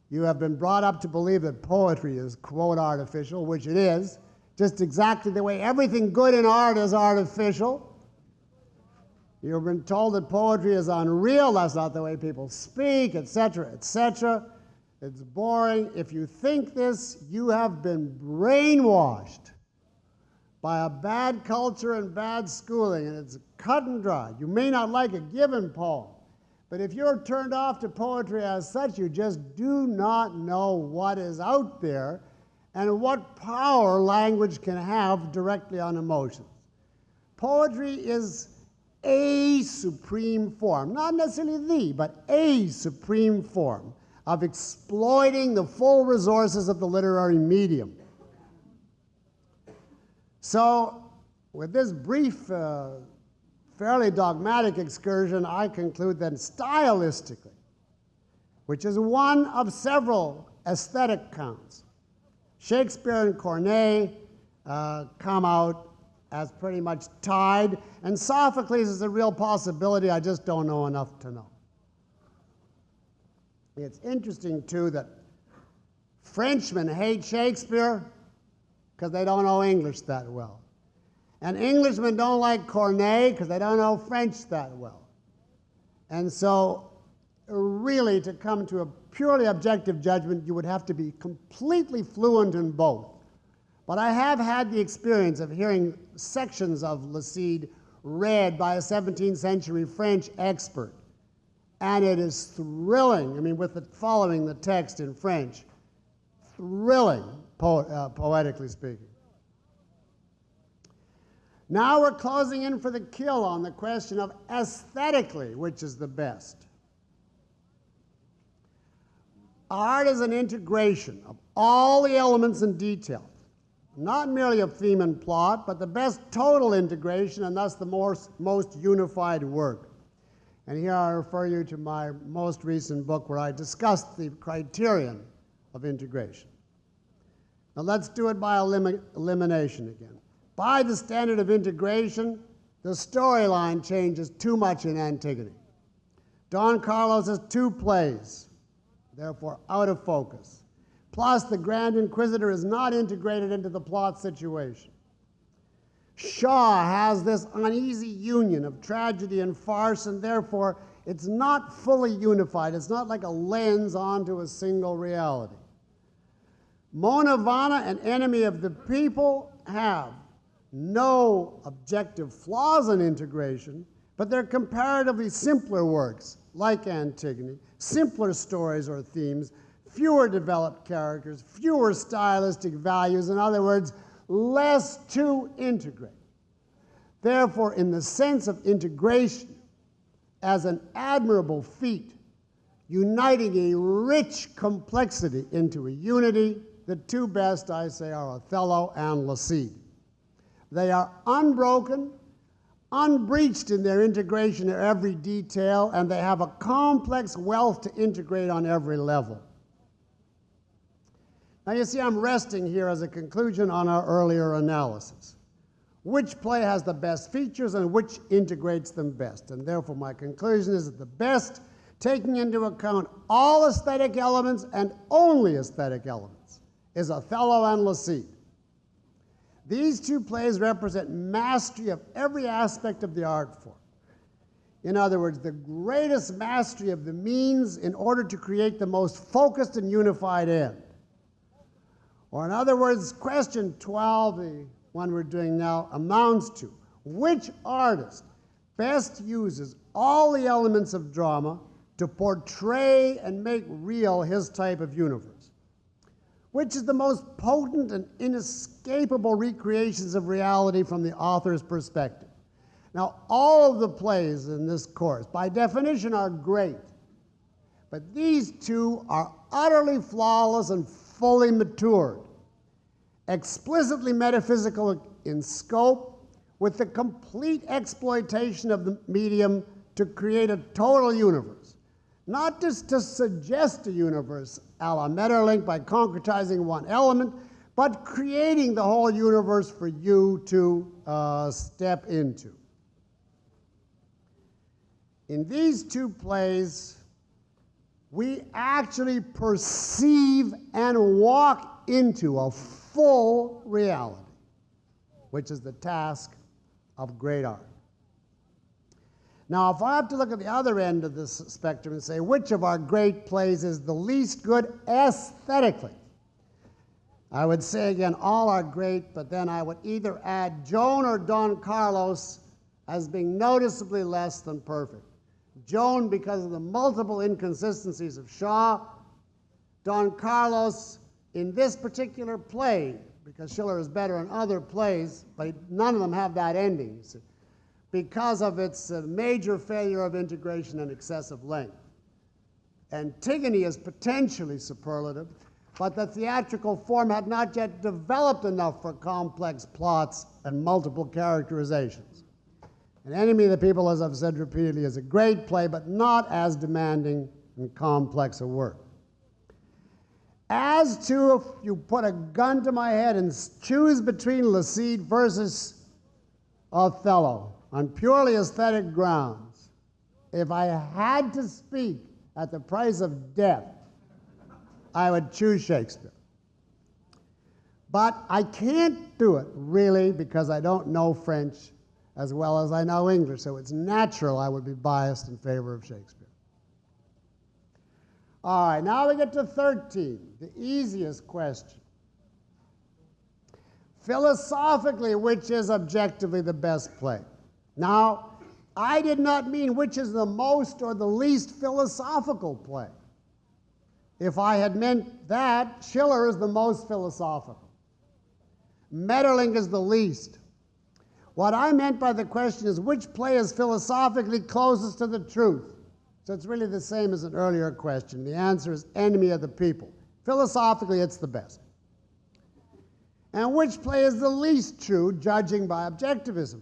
you have been brought up to believe that poetry is, quote, artificial, which it is, just exactly the way everything good in art is artificial. You've been told that poetry is unreal, that's not the way people speak, etc., etc. It's boring. If you think this, you have been brainwashed by a bad culture and bad schooling, and it's cut and dry. You may not like a given poem, but if you're turned off to poetry as such, you just do not know what is out there and what power language can have directly on emotions. Poetry is a supreme form, not necessarily the, but a supreme form of exploiting the full resources of the literary medium. So, with this brief, fairly dogmatic excursion, I conclude that stylistically, which is one of several aesthetic counts, Shakespeare and Corneille come out as pretty much tied, and Sophocles is a real possibility. I just don't know enough to know. It's interesting, too, that Frenchmen hate Shakespeare because they don't know English that well. And Englishmen don't like Corneille because they don't know French that well. And so, really, to come to a purely objective judgment, you would have to be completely fluent in both. But I have had the experience of hearing sections of Laside read by a 17th century French expert. And it is thrilling, I mean, following the text in French, thrilling, poetically speaking. Now we're closing in for the kill on the question of aesthetically, which is the best. Art is an integration of all the elements and details, not merely of theme and plot, but the best total integration and thus the most unified work. And here I refer you to my most recent book where I discussed the criterion of integration. Now let's do it by elimination again. By the standard of integration, the storyline changes too much in Antigone. Don Carlos has two plays, therefore out of focus. Plus, the Grand Inquisitor is not integrated into the plot situation. Shaw has this uneasy union of tragedy and farce, and therefore it's not fully unified. It's not like a lens onto a single reality. Mona Vanna, an enemy of the people, have no objective flaws in integration, but they're comparatively simpler works, like Antigone, simpler stories or themes, fewer developed characters, fewer stylistic values, in other words, less to integrate. Therefore, in the sense of integration as an admirable feat, uniting a rich complexity into a unity, the two best, I say, are Othello and Laside. They are unbroken, unbreached in their integration of every detail, and they have a complex wealth to integrate on every level. Now you see, I'm resting here as a conclusion on our earlier analysis. Which play has the best features and which integrates them best? And therefore my conclusion is that the best, taking into account all aesthetic elements and only aesthetic elements, is Othello and Laside. These two plays represent mastery of every aspect of the art form. In other words, the greatest mastery of the means in order to create the most focused and unified end. Or in other words, question 12, the one we're doing now, amounts to which artist best uses all the elements of drama to portray and make real his type of universe? Which is the most potent and inescapable recreations of reality from the author's perspective? Now, all of the plays in this course, by definition, are great. But these two are utterly flawless and fully matured, explicitly metaphysical in scope, with the complete exploitation of the medium to create a total universe. Not just to suggest a universe a la Metterlink by concretizing one element, but creating the whole universe for you to step into. In these two plays, we actually perceive and walk into a full reality, which is the task of great art. Now, if I have to look at the other end of this spectrum and say which of our great plays is the least good aesthetically, I would say again, all are great, but then I would either add Joan or Don Carlos as being noticeably less than perfect. Joan because of the multiple inconsistencies of Shaw, Don Carlos in this particular play, because Schiller is better in other plays, but none of them have that ending, you see, because of its major failure of integration and excessive length. Antigone is potentially superlative, but the theatrical form had not yet developed enough for complex plots and multiple characterizations. An Enemy of the People, as I've said repeatedly, is a great play, but not as demanding and complex a work. As to if you put a gun to my head and choose between Le Cid versus Othello on purely aesthetic grounds, if I had to speak at the price of death, I would choose Shakespeare. But I can't do it, really, because I don't know French as well as I know English, so it's natural I would be biased in favor of Shakespeare. All right, now we get to 13, the easiest question. Philosophically, which is objectively the best play? Now, I did not mean which is the most or the least philosophical play. If I had meant that, Schiller is the most philosophical. Metterlink is the least. What I meant by the question is which play is philosophically closest to the truth? So it's really the same as an earlier question. The answer is Enemy of the People. Philosophically, it's the best. And which play is the least true, judging by objectivism?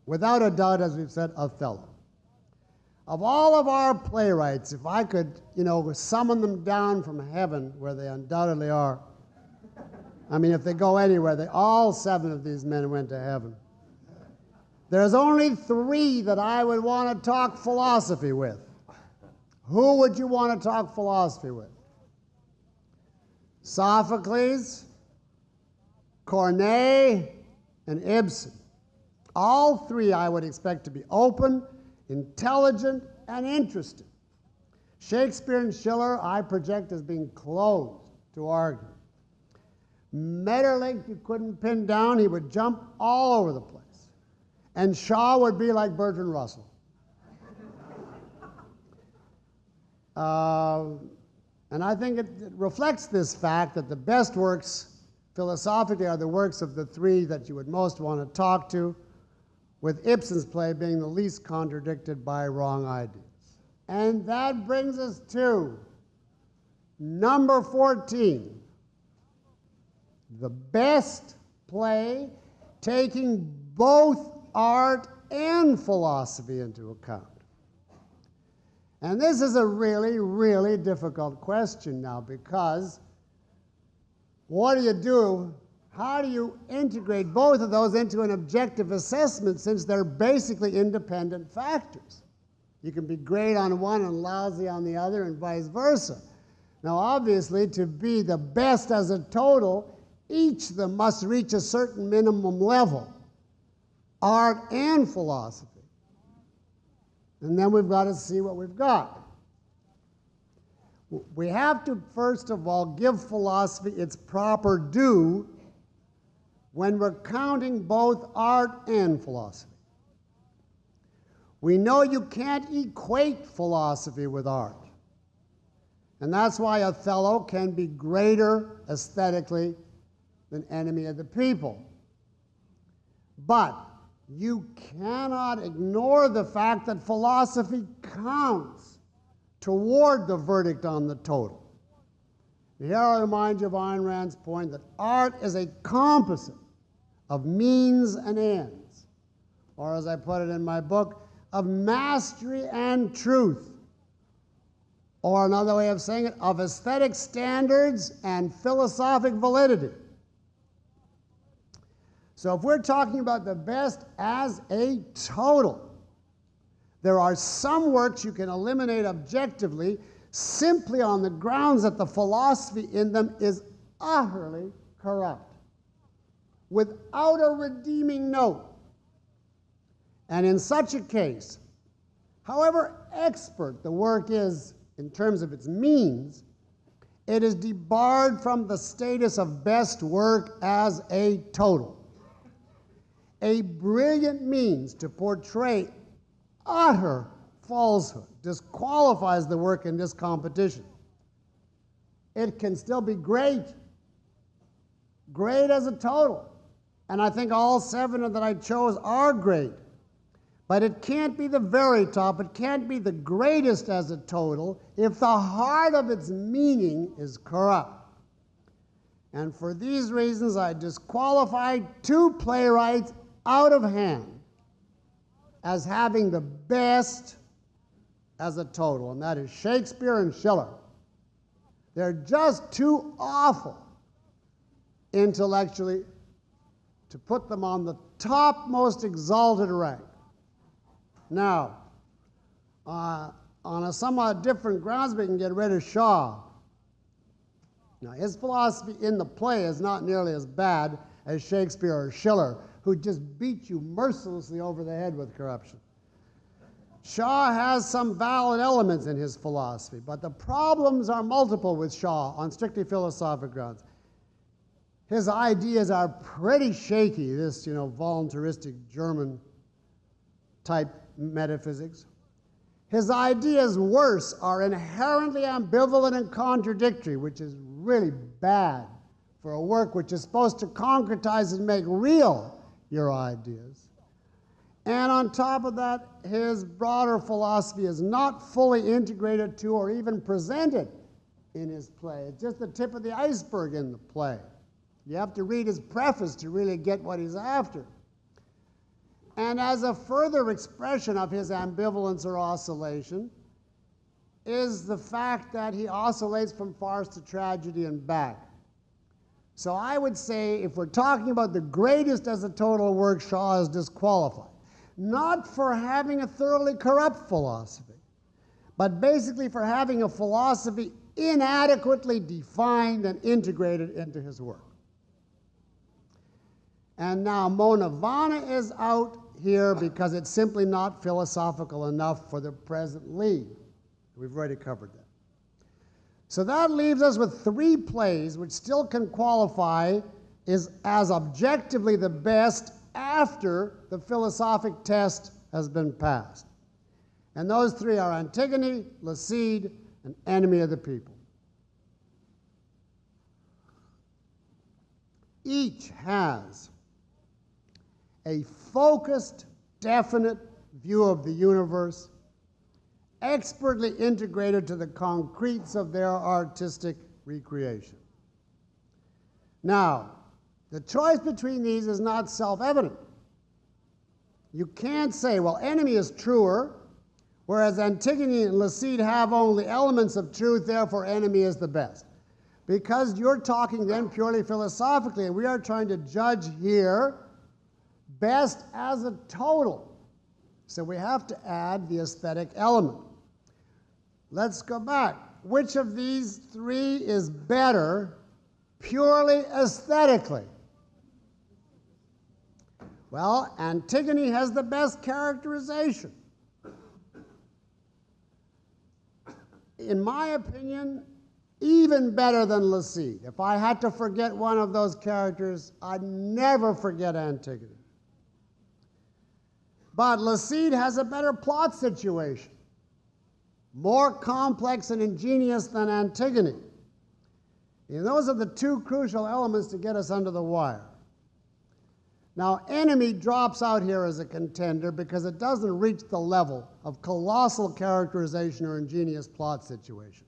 Without a doubt, as we've said, Othello. Of all of our playwrights, if I could, summon them down from heaven, where they undoubtedly are, I mean, if they go anywhere, all 7 of these men went to heaven. There's only 3 that I would want to talk philosophy with. Who would you want to talk philosophy with? Sophocles, Corneille, and Ibsen. All 3 I would expect to be open, intelligent, and interested. Shakespeare and Schiller I project as being closed to argument. Metterlink you couldn't pin down. He would jump all over the place. And Shaw would be like Bertrand Russell. And I think it reflects this fact that the best works philosophically are the works of the 3 that you would most want to talk to, with Ibsen's play being the least contradicted by wrong ideas. And that brings us to number 14, the best play taking both art and philosophy into account. And this is a really, really difficult question now, because what do you do? How do you integrate both of those into an objective assessment, since they're basically independent factors? You can be great on one and lousy on the other, and vice versa. Now, obviously, to be the best as a total, each of them must reach a certain minimum level, art and philosophy. And then we've got to see what we've got. We have to, first of all, give philosophy its proper due when we're counting both art and philosophy. We know you can't equate philosophy with art. And that's why Othello can be greater aesthetically than Enemy of the People. But you cannot ignore the fact that philosophy counts toward the verdict on the total. Here I remind you of Ayn Rand's point that art is a composite of means and ends. or as I put it in my book, of mastery and truth. Or another way of saying it, of aesthetic standards and philosophic validity. So if we're talking about the best as a total, there are some works you can eliminate objectively simply on the grounds that the philosophy in them is utterly corrupt, without a redeeming note. And in such a case, however expert the work is in terms of its means, it is debarred from the status of best work as a total. A brilliant means to portray utter falsehood disqualifies the work in this competition. It can still be great as a total. And I think all 7 that I chose are great. But it can't be the very top, it can't be the greatest as a total if the heart of its meaning is corrupt. And for these reasons, I disqualified 2 playwrights out of hand as having the best as a total, and that is Shakespeare and Schiller. They're just too awful intellectually to put them on the topmost exalted rank. Now, on a somewhat different grounds, we can get rid of Shaw. Now, his philosophy in the play is not nearly as bad as Shakespeare or Schiller, who just beat you mercilessly over the head with corruption. Shaw has some valid elements in his philosophy, but the problems are multiple with Shaw on strictly philosophic grounds. His ideas are pretty shaky, this, voluntaristic German type metaphysics. His ideas, worse, are inherently ambivalent and contradictory, which is really bad for a work which is supposed to concretize and make real your ideas. And on top of that, his broader philosophy is not fully integrated to or even presented in his play. It's just the tip of the iceberg in the play. You have to read his preface to really get what he's after. And as a further expression of his ambivalence or oscillation is the fact that he oscillates from farce to tragedy and back. So I would say if we're talking about the greatest as a total work, Shaw is disqualified. Not for having a thoroughly corrupt philosophy, but basically for having a philosophy inadequately defined and integrated into his work. And now Mona Vana is out here because it's simply not philosophical enough for the present lead. We've already covered that. So that leaves us with 3 plays which still can qualify as objectively the best after the philosophic test has been passed. And those 3 are Antigone, Laside, and Enemy of the People. Each has a focused, definite view of the universe, expertly integrated to the concretes of their artistic recreation. Now, the choice between these is not self-evident. You can't say, well, Enemy is truer, whereas Antigone and Laside have only elements of truth, therefore Enemy is the best. Because you're talking then purely philosophically, and we are trying to judge here best as a total. So we have to add the aesthetic element. Let's go back. Which of these 3 is better purely aesthetically? Well, Antigone has the best characterization. In my opinion, even better than Laside. If I had to forget one of those characters, I'd never forget Antigone. But Laside has a better plot situation, more complex and ingenious than Antigone. And those are the 2 crucial elements to get us under the wire. Now, Enemy drops out here as a contender because it doesn't reach the level of colossal characterization or ingenious plot situation.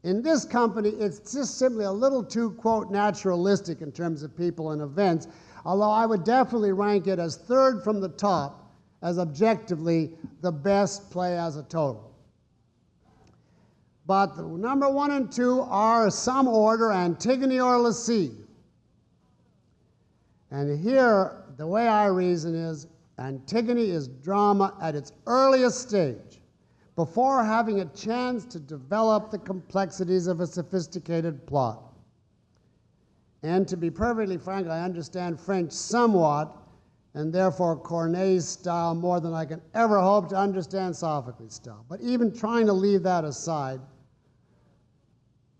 In this company, it's just simply a little too, quote, naturalistic in terms of people and events, although I would definitely rank it as 3rd from the top as objectively the best play as a total. But the number 1 and 2 are some order, Antigone or Laside. And here, the way I reason is, Antigone is drama at its earliest stage, before having a chance to develop the complexities of a sophisticated plot. And to be perfectly frank, I understand French somewhat, and therefore Corneille's style more than I can ever hope to understand Sophocles' style. But even trying to leave that aside,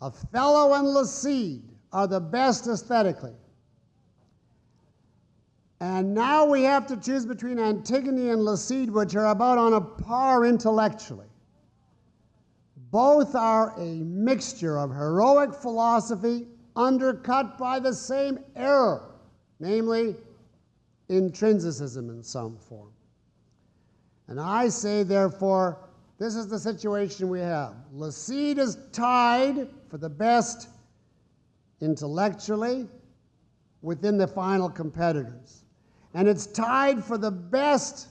Othello and Laside are the best aesthetically. And now we have to choose between Antigone and Laside, which are about on a par intellectually. Both are a mixture of heroic philosophy undercut by the same error, namely intrinsicism in some form. And I say, therefore, this is the situation we have. Laside is tied for the best intellectually within the final competitors. And it's tied for the best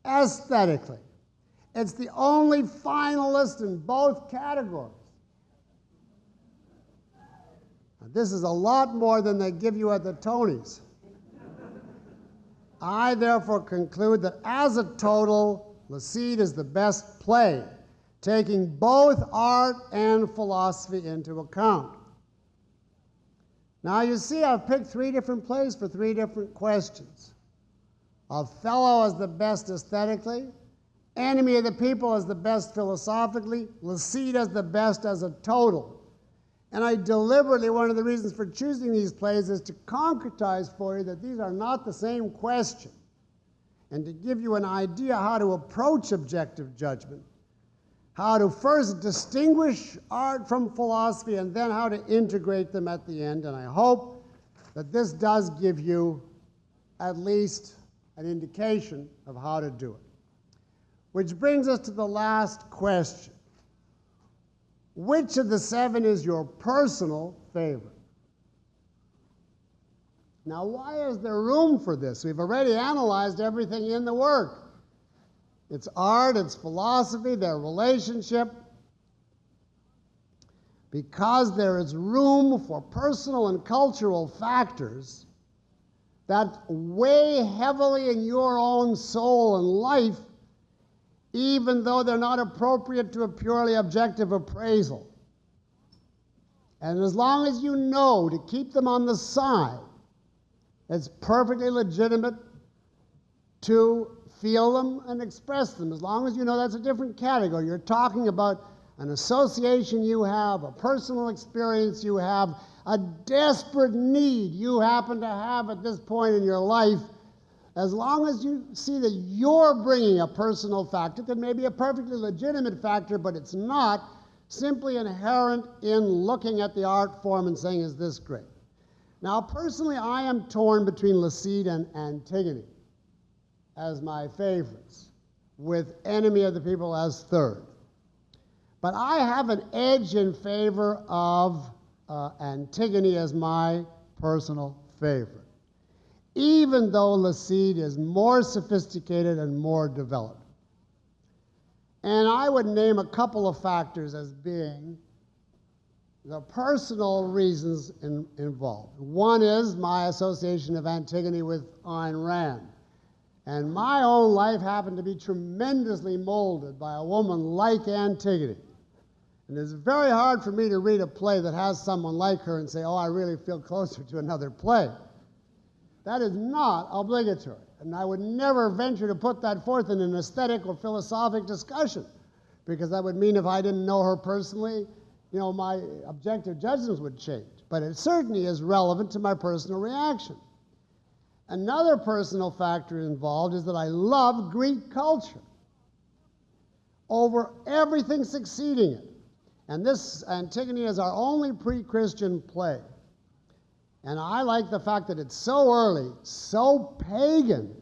aesthetically. It's the only finalist in both categories. Now, this is a lot more than they give you at the Tonys. I therefore conclude that as a total, Laside is the best play, taking both art and philosophy into account. Now you see, I've picked 3 different plays for 3 different questions. Othello is the best aesthetically, Enemy of the People is the best philosophically, Laside is the best as a total. And I deliberately, one of the reasons for choosing these plays is to concretize for you that these are not the same question, and to give you an idea how to approach objective judgment, how to first distinguish art from philosophy, and then how to integrate them at the end. And I hope that this does give you at least an indication of how to do it. Which brings us to the last question. Which of the 7 is your personal favorite? Now, why is there room for this? We've already analyzed everything in the work. It's art, it's philosophy, their relationship. Because there is room for personal and cultural factors that weigh heavily in your own soul and life, even though they're not appropriate to a purely objective appraisal. And as long as you know to keep them on the side, it's perfectly legitimate to feel them and express them, as long as you know that's a different category. You're talking about an association you have, a personal experience you have, a desperate need you happen to have at this point in your life. As long as you see that you're bringing a personal factor that may be a perfectly legitimate factor, but it's not simply inherent in looking at the art form and saying, is this great? Now, personally, I am torn between Laside and Antigone as my favorites, with Enemy of the People as third. But I have an edge in favor of Antigone as my personal favorite, even though Laside is more sophisticated and more developed. And I would name a couple of factors as being the personal reasons involved. One is my association of Antigone with Ayn Rand. And my own life happened to be tremendously molded by a woman like Antigone. And it's very hard for me to read a play that has someone like her and say, oh, I really feel closer to another play. That is not obligatory, and I would never venture to put that forth in an aesthetic or philosophic discussion, because that would mean if I didn't know her personally, my objective judgments would change. But it certainly is relevant to my personal reaction. Another personal factor involved is that I love Greek culture over everything succeeding it. And this Antigone is our only pre-Christian play. And I like the fact that it's so early, so pagan,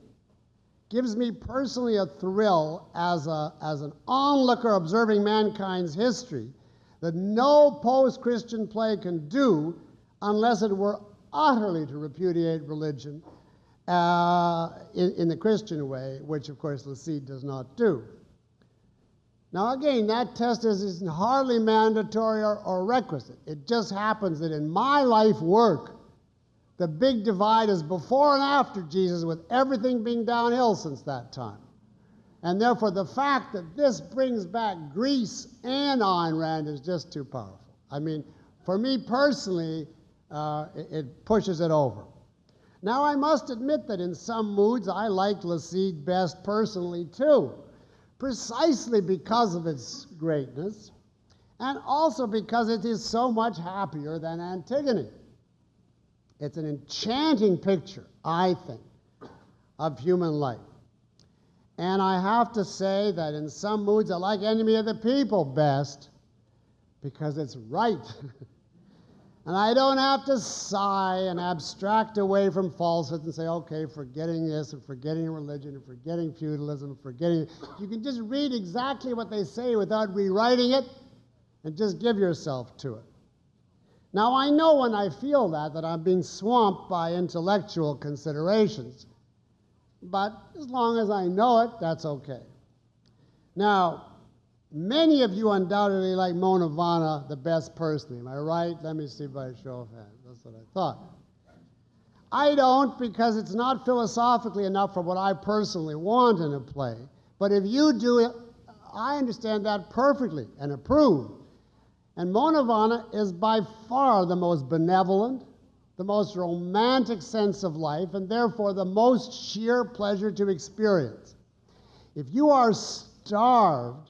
gives me personally a thrill as an onlooker observing mankind's history that no post-Christian play can do unless it were utterly to repudiate religion in the Christian way, which of course Laside does not do. Now again, that test is hardly mandatory or requisite. It just happens that in my life work, the big divide is before and after Jesus, with everything being downhill since that time. And therefore, the fact that this brings back Greece and Ayn Rand is just too powerful. I mean, for me personally, it pushes it over. Now, I must admit that in some moods, I like Laside best personally, too, precisely because of its greatness, and also because it is so much happier than Antigone. It's an enchanting picture, I think, of human life. And I have to say that in some moods, I like Enemy of the People best because it's right. And I don't have to sigh and abstract away from falsehoods and say, okay, forgetting this and forgetting religion and forgetting feudalism and forgetting... You can just read exactly what they say without rewriting it and just give yourself to it. Now, I know when I feel that I'm being swamped by intellectual considerations. But as long as I know it, that's okay. Now, many of you undoubtedly like Mona Vanna the best personally. Am I right? Let me see by a show of hands. That's what I thought. I don't, because it's not philosophically enough for what I personally want in a play. But if you do it, I understand that perfectly and approve. And Mona Vanna is by far the most benevolent, the most romantic sense of life, and therefore the most sheer pleasure to experience. If you are starved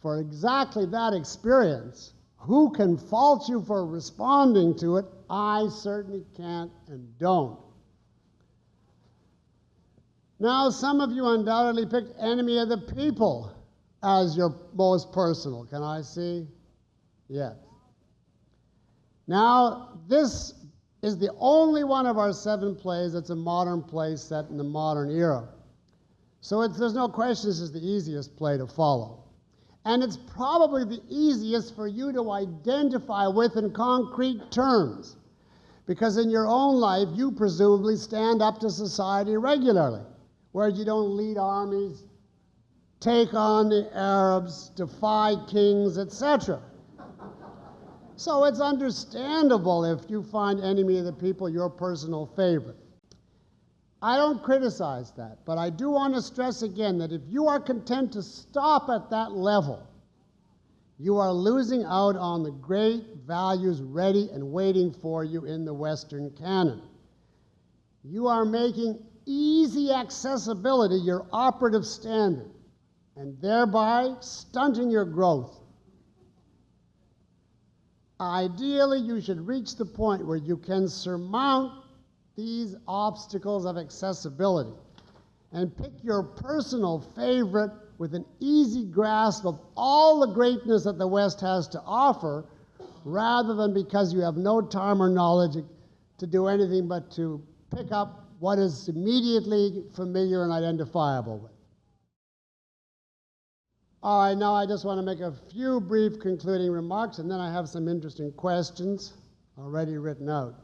for exactly that experience, who can fault you for responding to it? I certainly can't and don't. Now, some of you undoubtedly picked Enemy of the People as your most personal. Can I see? Yes. Now, this is the only one of our 7 plays that's a modern play set in the modern era. So there's no question this is the easiest play to follow. And it's probably the easiest for you to identify with in concrete terms, because in your own life, you presumably stand up to society regularly, whereas you don't lead armies, take on the Arabs, defy kings, etc. So it's understandable if you find Enemy of the People your personal favorite. I don't criticize that, but I do want to stress again that if you are content to stop at that level, you are losing out on the great values ready and waiting for you in the Western canon. You are making easy accessibility your operative standard, and thereby stunting your growth. Ideally, you should reach the point where you can surmount these obstacles of accessibility and pick your personal favorite with an easy grasp of all the greatness that the West has to offer, rather than because you have no time or knowledge to do anything but to pick up what is immediately familiar and identifiable with. All right, now I just want to make a few brief concluding remarks, and then I have some interesting questions already written out.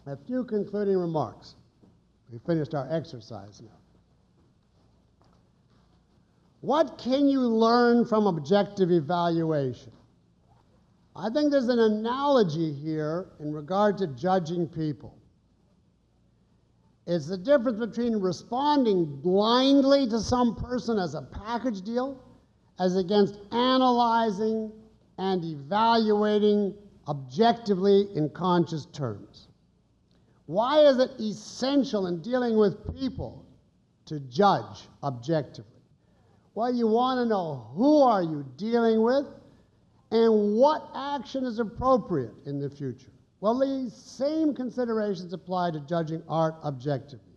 A few concluding remarks. We finished our exercise now. What can you learn from objective evaluation? I think there's an analogy here in regard to judging people. It's the difference between responding blindly to some person as a package deal, as against analyzing and evaluating objectively in conscious terms. Why is it essential in dealing with people to judge objectively? Well, you want to know who are you dealing with and what action is appropriate in the future. Well, these same considerations apply to judging art objectively.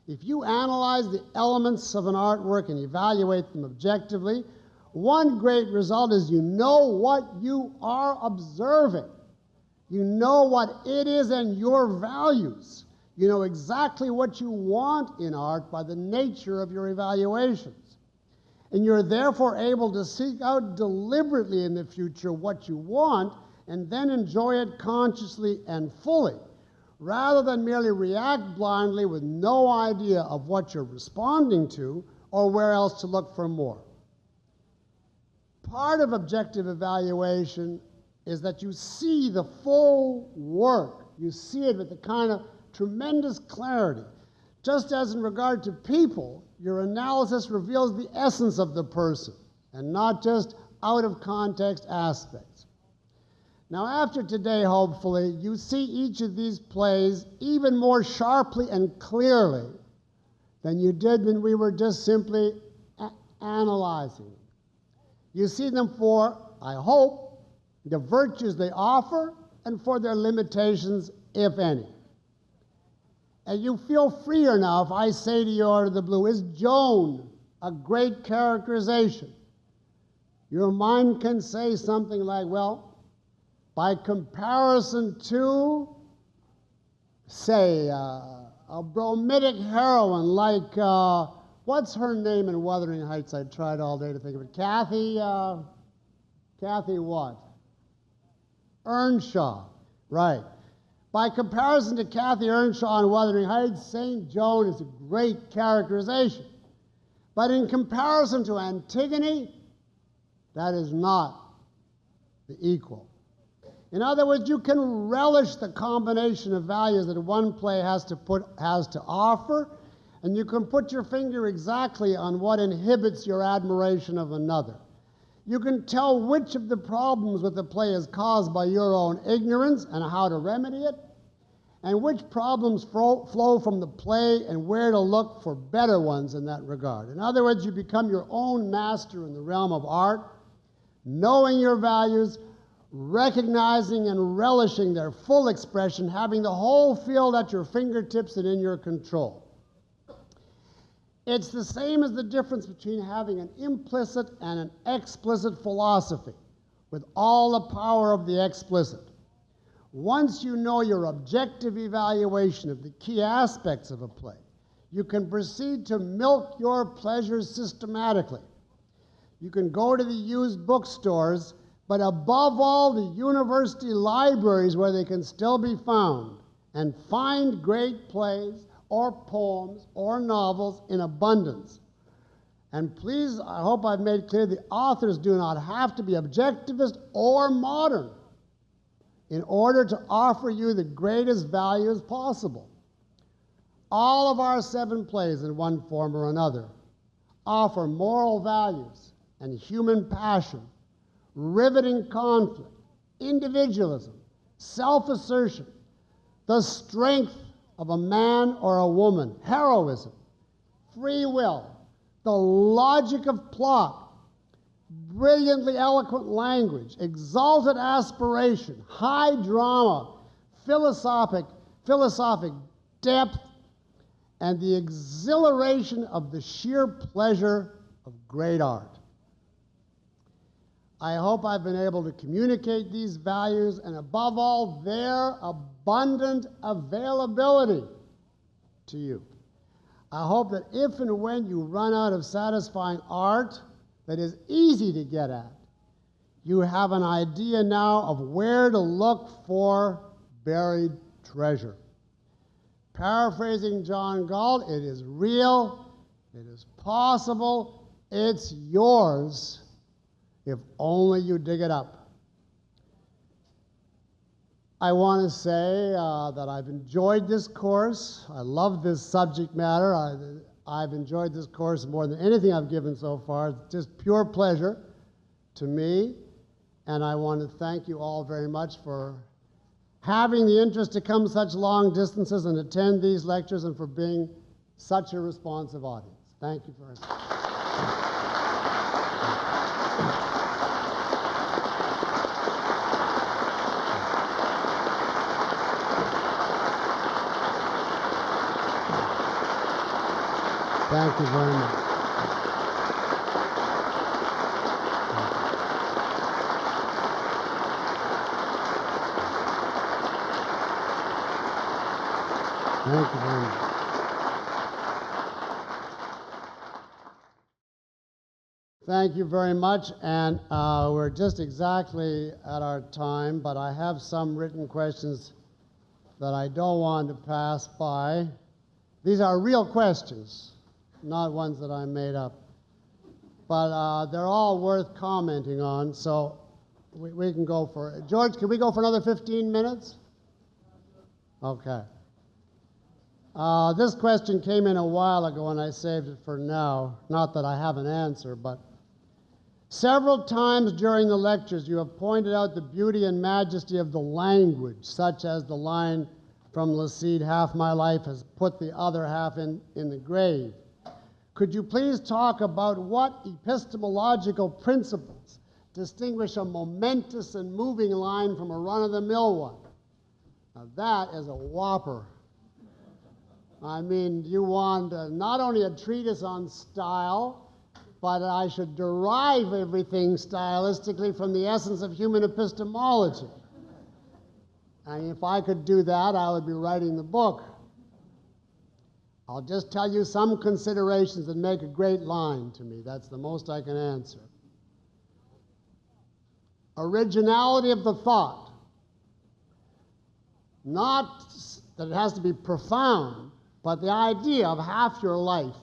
If you analyze the elements of an artwork and evaluate them objectively, one great result is you know what you are observing. You know what it is and your values. You know exactly what you want in art by the nature of your evaluations. And you're therefore able to seek out deliberately in the future what you want and then enjoy it consciously and fully, rather than merely react blindly with no idea of what you're responding to or where else to look for more. Part of objective evaluation is that you see the full work. You see it with the kind of tremendous clarity. Just as in regard to people, your analysis reveals the essence of the person and not just out of context aspects. Now, after today, hopefully, you see each of these plays even more sharply and clearly than you did when we were just simply analyzing them. You see them for, I hope, the virtues they offer and for their limitations, if any. And you feel freer now if I say to you out of the blue, is Joan a great characterization? Your mind can say something like, well, by comparison to, say, a bromidic heroine like, what's her name in Wuthering Heights? I tried all day to think of it. Kathy what? Earnshaw, right. By comparison to Kathy Earnshaw in Wuthering Heights, St. Joan is a great characterization. But in comparison to Antigone, that is not the equal. In other words, you can relish the combination of values that one play has to offer, and you can put your finger exactly on what inhibits your admiration of another. You can tell which of the problems with the play is caused by your own ignorance and how to remedy it, and which problems flow from the play and where to look for better ones in that regard. In other words, you become your own master in the realm of art, knowing your values, recognizing and relishing their full expression, having the whole field at your fingertips and in your control. It's the same as the difference between having an implicit and an explicit philosophy, with all the power of the explicit. Once you know your objective evaluation of the key aspects of a play, you can proceed to milk your pleasures systematically. You can go to the used bookstores, but above all, the university libraries where they can still be found, and find great plays or poems or novels in abundance. And please, I hope I've made clear, the authors do not have to be objectivist or modern in order to offer you the greatest values possible. All of our 7 plays, in one form or another, offer moral values and human passion, riveting conflict, individualism, self-assertion, the strength of a man or a woman, heroism, free will, the logic of plot, brilliantly eloquent language, exalted aspiration, high drama, philosophic depth, and the exhilaration of the sheer pleasure of great art. I hope I've been able to communicate these values and, above all, their abundant availability to you. I hope that if and when you run out of satisfying art that is easy to get at, you have an idea now of where to look for buried treasure. Paraphrasing John Galt, it is real, it is possible, it's yours, if only you dig it up. I want to say that I've enjoyed this course. I love this subject matter. I've enjoyed this course more than anything I've given so far. It's just pure pleasure to me. And I want to thank you all very much for having the interest to come such long distances and attend these lectures, and for being such a responsive audience. Thank you very much. Thank you very much. Thank you very much. Thank you very much, and we're just exactly at our time, but I have some written questions that I don't want to pass by. These are real questions, not ones that I made up. But they're all worth commenting on, so we can go for it. George, can we go for another 15 minutes? Okay. This question came in a while ago, and I saved it for now. Not that I have an answer, but several times during the lectures, you have pointed out the beauty and majesty of the language, such as the line from Laside, "Half my life has put the other half in the grave." Could you please talk about what epistemological principles distinguish a momentous and moving line from a run-of-the-mill one? Now that is a whopper. I mean, you want not only a treatise on style, but I should derive everything stylistically from the essence of human epistemology. And if I could do that, I would be writing the book. I'll just tell you some considerations that make a great line to me. That's the most I can answer. Originality of the thought. Not that it has to be profound, but the idea of half your life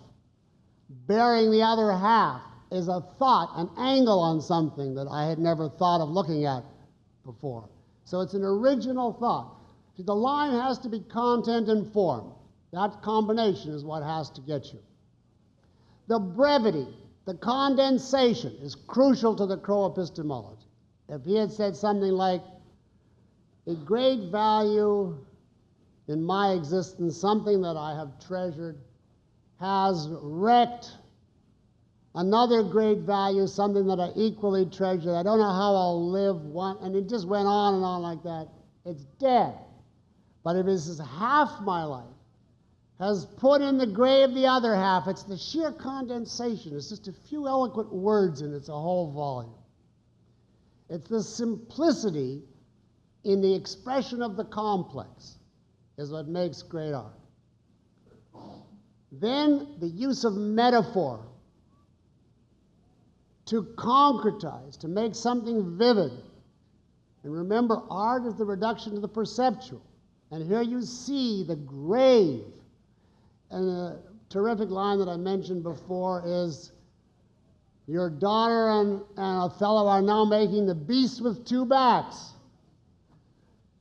bearing the other half is a thought, an angle on something that I had never thought of looking at before. So it's an original thought. The line has to be content and form. That combination is what has to get you. The brevity, the condensation is crucial to the Crow epistemology. If he had said something like, "A great value in my existence, something that I have treasured, has wrecked another great value, something that I equally treasure. I don't know how I'll live one," and it just went on and on like that. It's dead. But if it says half my life has put in the grave the other half, it's the sheer condensation. It's just a few eloquent words and it's a whole volume. It's the simplicity in the expression of the complex is what makes great art. Then the use of metaphor to concretize, to make something vivid. And remember, art is the reduction to the perceptual. And here you see the grave. And a terrific line that I mentioned before is, "Your daughter and Othello are now making the beast with two backs."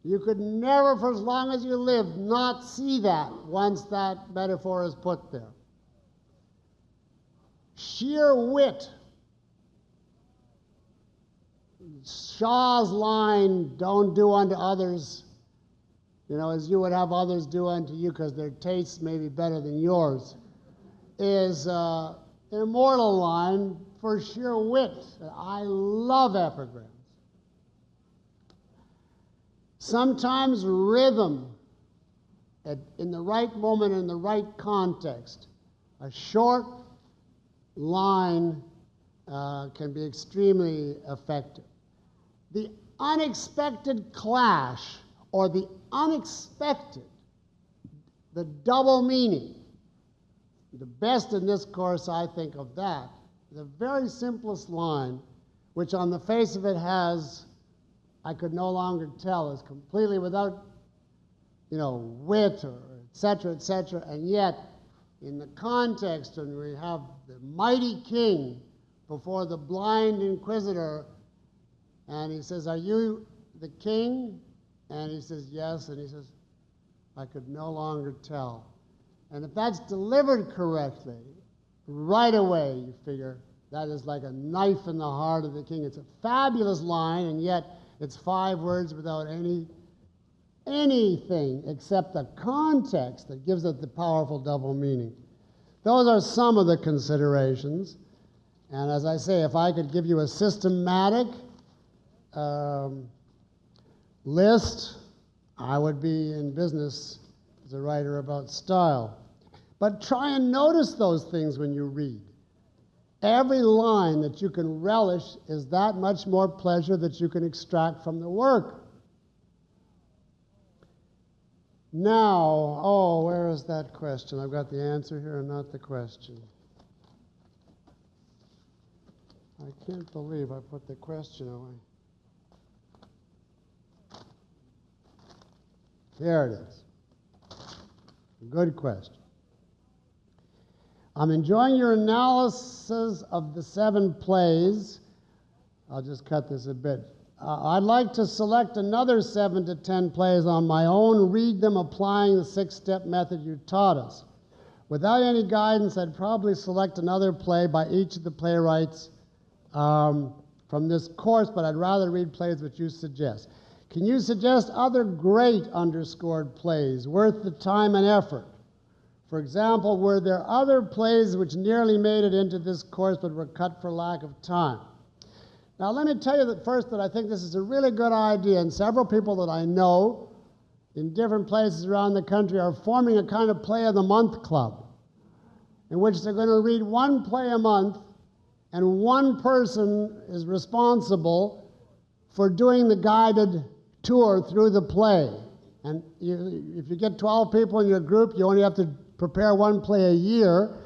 You could never, for as long as you live, not see that once that metaphor is put there. Sheer wit. Shaw's line, "Don't do unto others, as you would have others do unto you, because their tastes may be better than yours," is an immortal line for sheer wit. I love epigrams. Sometimes rhythm, in the right moment, in the right context. A short line can be extremely effective. The unexpected clash, or the unexpected, the double meaning. The best in this course, I think, of that, the very simplest line, which on the face of it has, I could no longer tell, is completely without, wit or et cetera, and yet, in the context, when we have the mighty king before the blind inquisitor, and he says, "Are you the king?" And he says, "Yes," and he says, "I could no longer tell." And if that's delivered correctly, right away you figure that is like a knife in the heart of the king. It's a fabulous line, and yet it's 5 words without anything except the context that gives it the powerful double meaning. Those are some of the considerations. And as I say, if I could give you a systematic list, I would be in business as a writer about style. But try and notice those things when you read. Every line that you can relish is that much more pleasure that you can extract from the work. Now, where is that question? I've got the answer here and not the question. I can't believe I put the question away. Here it is. Good question. I'm enjoying your analysis of the 7 plays. I'll just cut this a bit. I'd like to select another 7 to 10 plays on my own, read them applying the 6-step method you taught us. Without any guidance, I'd probably select another play by each of the playwrights from this course, but I'd rather read plays which you suggest. Can you suggest other great underscored plays worth the time and effort? For example, were there other plays which nearly made it into this course but were cut for lack of time? Now, let me tell you that first that I think this is a really good idea, and several people that I know in different places around the country are forming a kind of play of the month club in which they're going to read 1 play a month, and 1 person is responsible for doing the guided tour through the play. And if you get 12 people in your group, you only have to prepare 1 play a year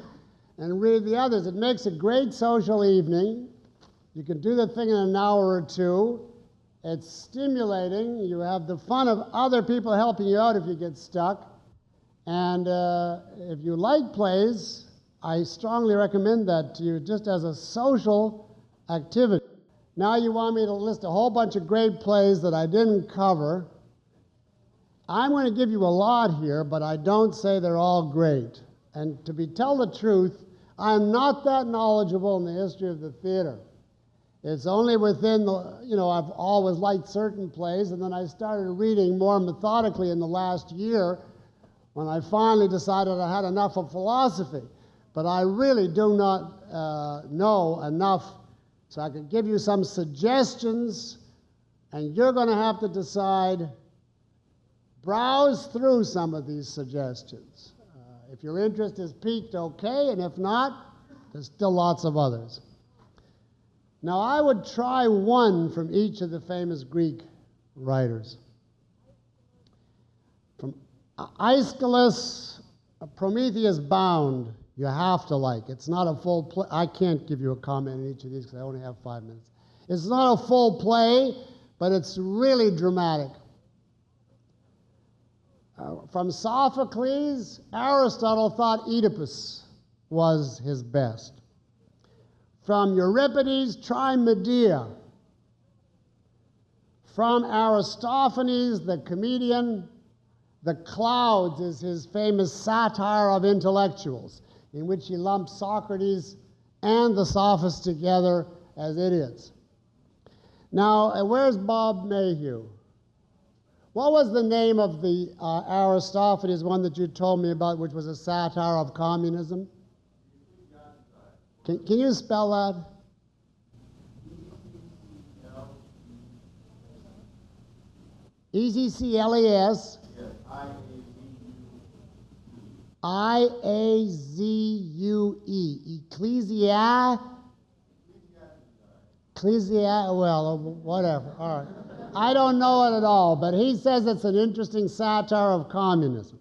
and read the others. It makes a great social evening. You can do the thing in an hour or 2. It's stimulating. You have the fun of other people helping you out if you get stuck. And if you like plays, I strongly recommend that to you just as a social activity. Now you want me to list a whole bunch of great plays that I didn't cover. I'm going to give you a lot here, but I don't say they're all great. And to tell the truth, I'm not that knowledgeable in the history of the theater. It's only within I've always liked certain plays, and then I started reading more methodically in the last year when I finally decided I had enough of philosophy. But I really do not know enough, so I could give you some suggestions, and you're going to have to decide. Browse through some of these suggestions. If your interest is piqued, okay, and if not, there's still lots of others. Now, I would try 1 from each of the famous Greek writers. From Aeschylus, Prometheus Bound, you have to like. It's not a full play. I can't give you a comment on each of these because I only have 5 minutes. It's not a full play, but it's really dramatic. From Sophocles, Aristotle thought Oedipus was his best. From Euripides, try Medea. From Aristophanes, the comedian, The Clouds is his famous satire of intellectuals, in which he lumps Socrates and the sophists together as idiots. Now, where's Bob Mayhew? What was the name of the Aristophanes one that you told me about, which was a satire of communism? Can you spell that? E-Z-C-L-E-S. I-A-Z-U-E. Well, whatever. All right. I don't know it at all, but he says it's an interesting satire of communism.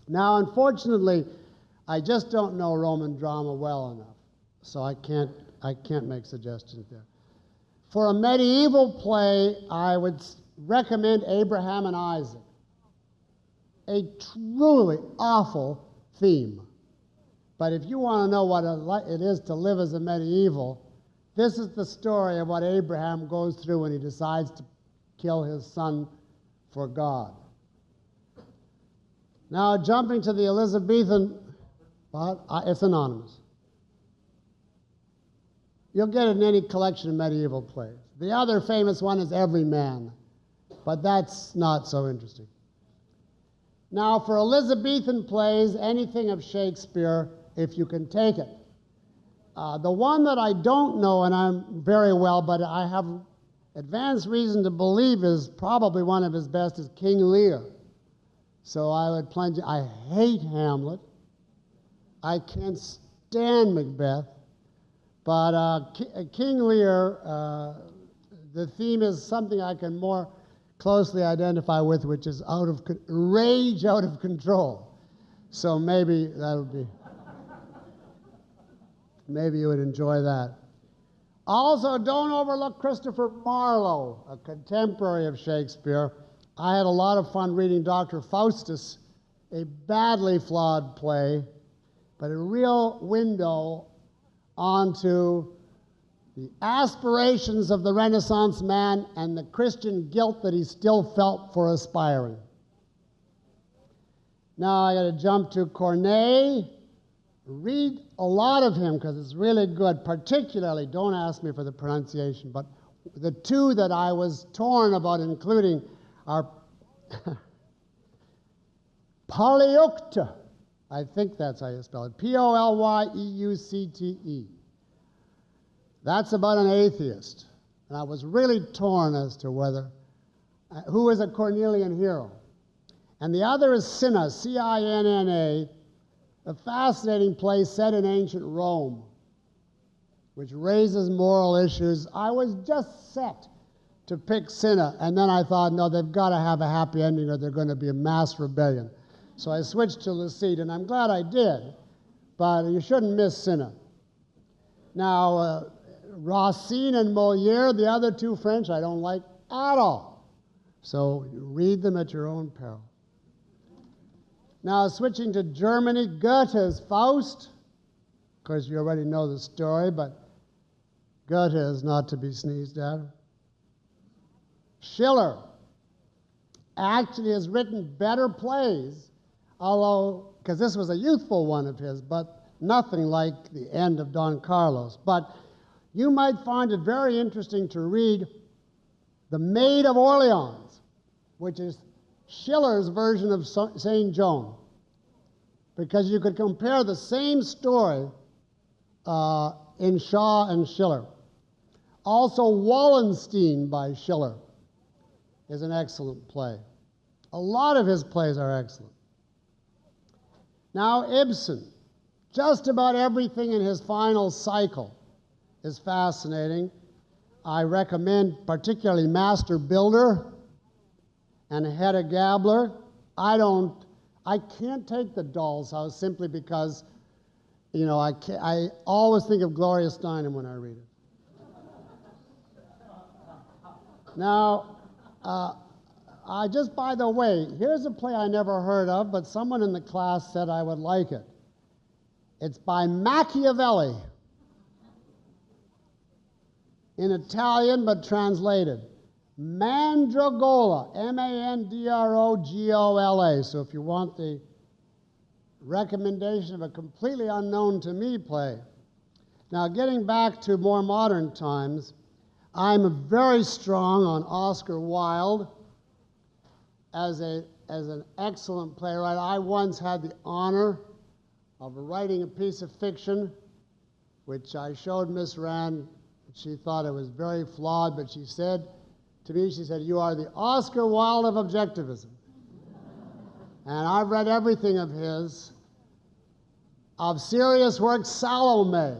Now, unfortunately, I just don't know Roman drama well enough, so I can't make suggestions there. For a medieval play, I would recommend Abraham and Isaac. A truly awful theme. But if you want to know what it is to live as a medieval, this is the story of what Abraham goes through when he decides to kill his son for God. Now, jumping to the Elizabethan, it's anonymous. You'll get it in any collection of medieval plays. The other famous one is Everyman, but that's not so interesting. Now, for Elizabethan plays, anything of Shakespeare, if you can take it. The one that I don't know, and I'm very well, but I have advanced reason to believe is probably one of his best, is King Lear. So I would plunge. I hate Hamlet. I can't stand Macbeth. But King Lear, the theme is something I can more closely identify with, which is rage out of control. So maybe that would be. Maybe you would enjoy that. Also, don't overlook Christopher Marlowe, a contemporary of Shakespeare, I had a lot of fun reading Dr. Faustus, a badly flawed play, but a real window onto the aspirations of the Renaissance man and the Christian guilt that he still felt for aspiring. Now I got to jump to Corneille. Read a lot of him because it's really good, particularly, don't ask me for the pronunciation, but the two that I was torn about including are Polyeucte. I think that's how you spell it. Polyeucte. That's about an atheist. And I was really torn as to whether, who is a Cornelian hero. And the other is Cinna, C-I-N-N-A, a fascinating play set in ancient Rome, which raises moral issues. I was just set to pick Cinna, and then I thought, no, they've got to have a happy ending or they're going to be a mass rebellion. So I switched to Le Cid, and I'm glad I did, but you shouldn't miss Cinna. Now, Racine and Molière, the other two French, I don't like at all. So read them at your own peril. Now, switching to Germany, Goethe's Faust. Of course, you already know the story, but Goethe is not to be sneezed at. Schiller actually has written better plays, although, because this was a youthful one of his, but nothing like the end of Don Carlos. But you might find it very interesting to read The Maid of Orleans, which is Schiller's version of St. Joan, because you could compare the same story in Shaw and Schiller. Also, Wallenstein by Schiller is an excellent play. A lot of his plays are excellent. Now, Ibsen, just about everything in his final cycle is fascinating. I recommend particularly Master Builder and Hedda Gabler. I can't take The Doll's House simply because, you know, I always think of Gloria Steinem when I read it. Now, just by the way, here's a play I never heard of, but someone in the class said I would like it. It's by Machiavelli, in Italian but translated. Mandragola, M-A-N-D-R-O-G-O-L-A. So if you want the recommendation of a completely unknown to me play. Now, getting back to more modern times, I'm very strong on Oscar Wilde as an excellent playwright. I once had the honor of writing a piece of fiction, which I showed Miss Rand. She thought it was very flawed, but she said to me, she said, "You are the Oscar Wilde of objectivism." And I've read everything of his. Of serious work, Salome.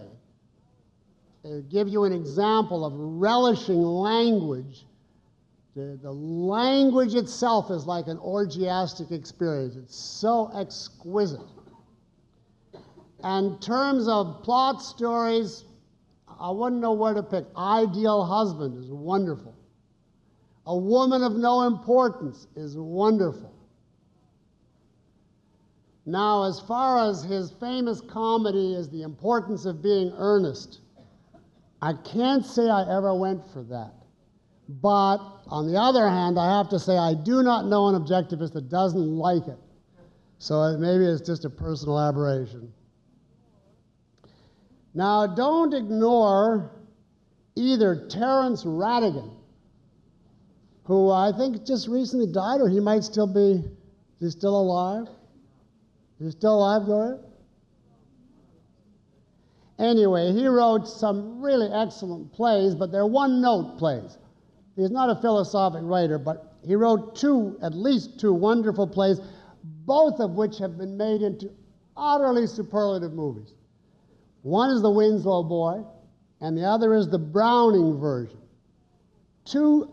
To give you an example of relishing language, the language itself is like an orgiastic experience. It's so exquisite. And in terms of plot stories, I wouldn't know where to pick. Ideal Husband is wonderful. A Woman of No Importance is wonderful. Now, as far as his famous comedy is The Importance of Being Earnest, I can't say I ever went for that. But on the other hand, I have to say I do not know an objectivist that doesn't like it. So maybe it's just a personal aberration. Now, don't ignore either Terence Rattigan, who I think just recently died, or he might still be, is he still alive? Is he still alive, Gloria? Anyway, he wrote some really excellent plays, but they're one-note plays. He's not a philosophic writer, but he wrote at least two wonderful plays, both of which have been made into utterly superlative movies. One is The Winslow Boy, and the other is the Browning version. Two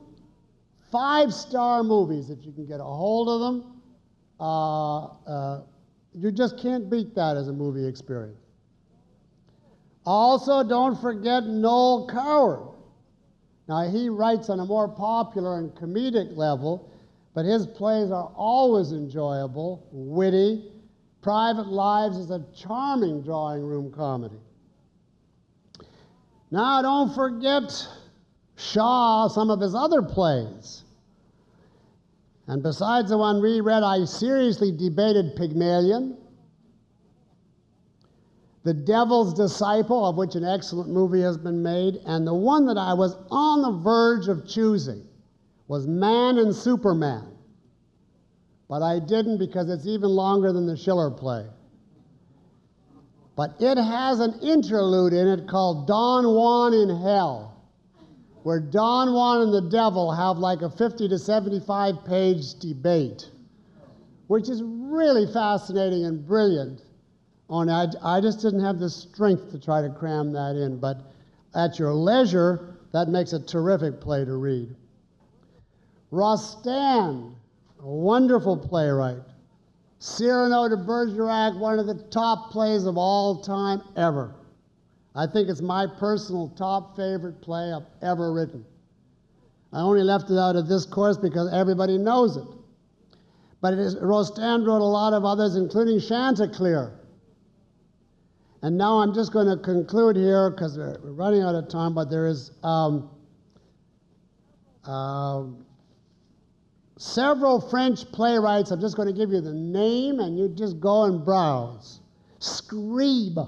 5-star movies, if you can get a hold of them. You just can't beat that as a movie experience. Also, don't forget Noel Coward. Now, he writes on a more popular and comedic level, but his plays are always enjoyable, witty. Private Lives is a charming drawing room comedy. Now, don't forget Shaw, some of his other plays. And besides the one we read, I seriously debated Pygmalion, The Devil's Disciple, of which an excellent movie has been made, and the one that I was on the verge of choosing was Man and Superman. But I didn't because it's even longer than the Schiller play. But it has an interlude in it called Don Juan in Hell, where Don Juan and the devil have like a 50 to 75 page debate, which is really fascinating and brilliant. I just didn't have the strength to try to cram that in, but at your leisure, that makes a terrific play to read. Rostand, a wonderful playwright. Cyrano de Bergerac, one of the top plays of all time ever. I think it's my personal top favorite play I've ever written. I only left it out of this course because everybody knows it. But Rostand wrote a lot of others, including Chanticleer. And now I'm just going to conclude here because we're running out of time, but there is several French playwrights. I'm just going to give you the name, and you just go and browse. Scribe,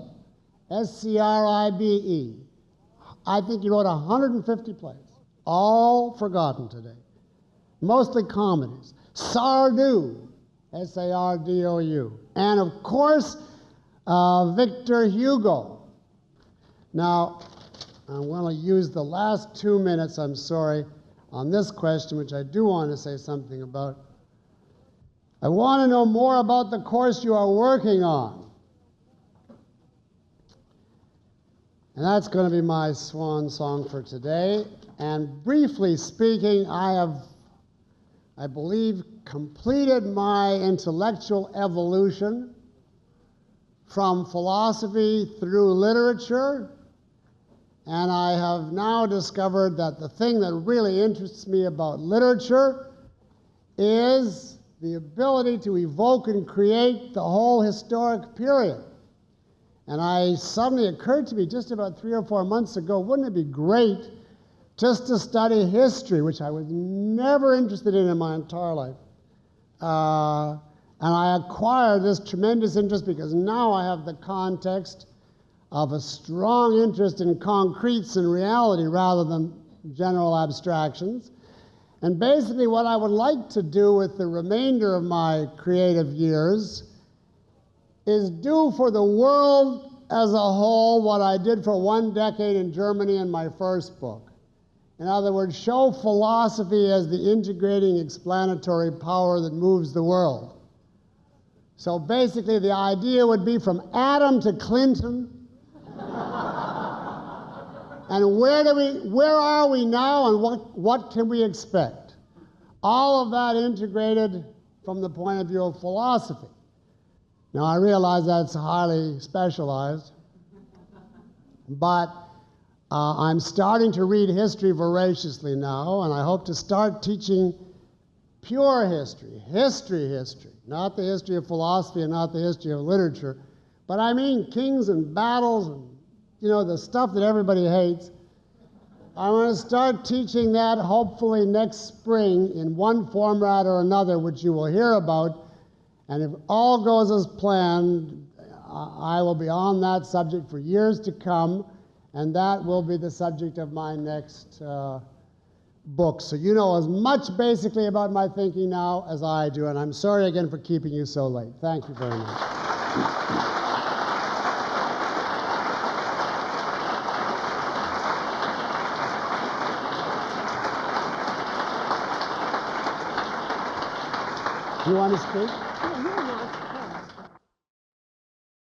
S-C-R-I-B-E. I think he wrote 150 plays, all forgotten today, mostly comedies. Sardou, S-A-R-D-O-U. And of course, Victor Hugo. Now, I'm going to use the last 2 minutes, I'm sorry, on this question, which I do want to say something about. I want to know more about the course you are working on. And that's going to be my swan song for today. And briefly speaking, I have, I believe, completed my intellectual evolution from philosophy through literature. And I have now discovered that the thing that really interests me about literature is the ability to evoke and create the whole historic period. And suddenly occurred to me just about 3 or 4 months ago, wouldn't it be great just to study history, which I was never interested in my entire life. And I acquired this tremendous interest because now I have the context of a strong interest in concretes and reality rather than general abstractions. And basically what I would like to do with the remainder of my creative years is do for the world as a whole what I did for 1 decade in Germany in my first book. In other words, show philosophy as the integrating explanatory power that moves the world. So basically the idea would be from Adam to Clinton, and where are we now, and what can we expect? All of that integrated from the point of view of philosophy. Now I realize that's highly specialized, but I'm starting to read history voraciously now, and I hope to start teaching pure history, history, not the history of philosophy and not the history of literature, but I mean kings and battles and, you know, the stuff that everybody hates. I'm going to start teaching that hopefully next spring in one format or another, which you will hear about. And if all goes as planned, I will be on that subject for years to come, and that will be the subject of my next book. So you know as much basically about my thinking now as I do, and I'm sorry again for keeping you so late. Thank you very much. Do you want to speak?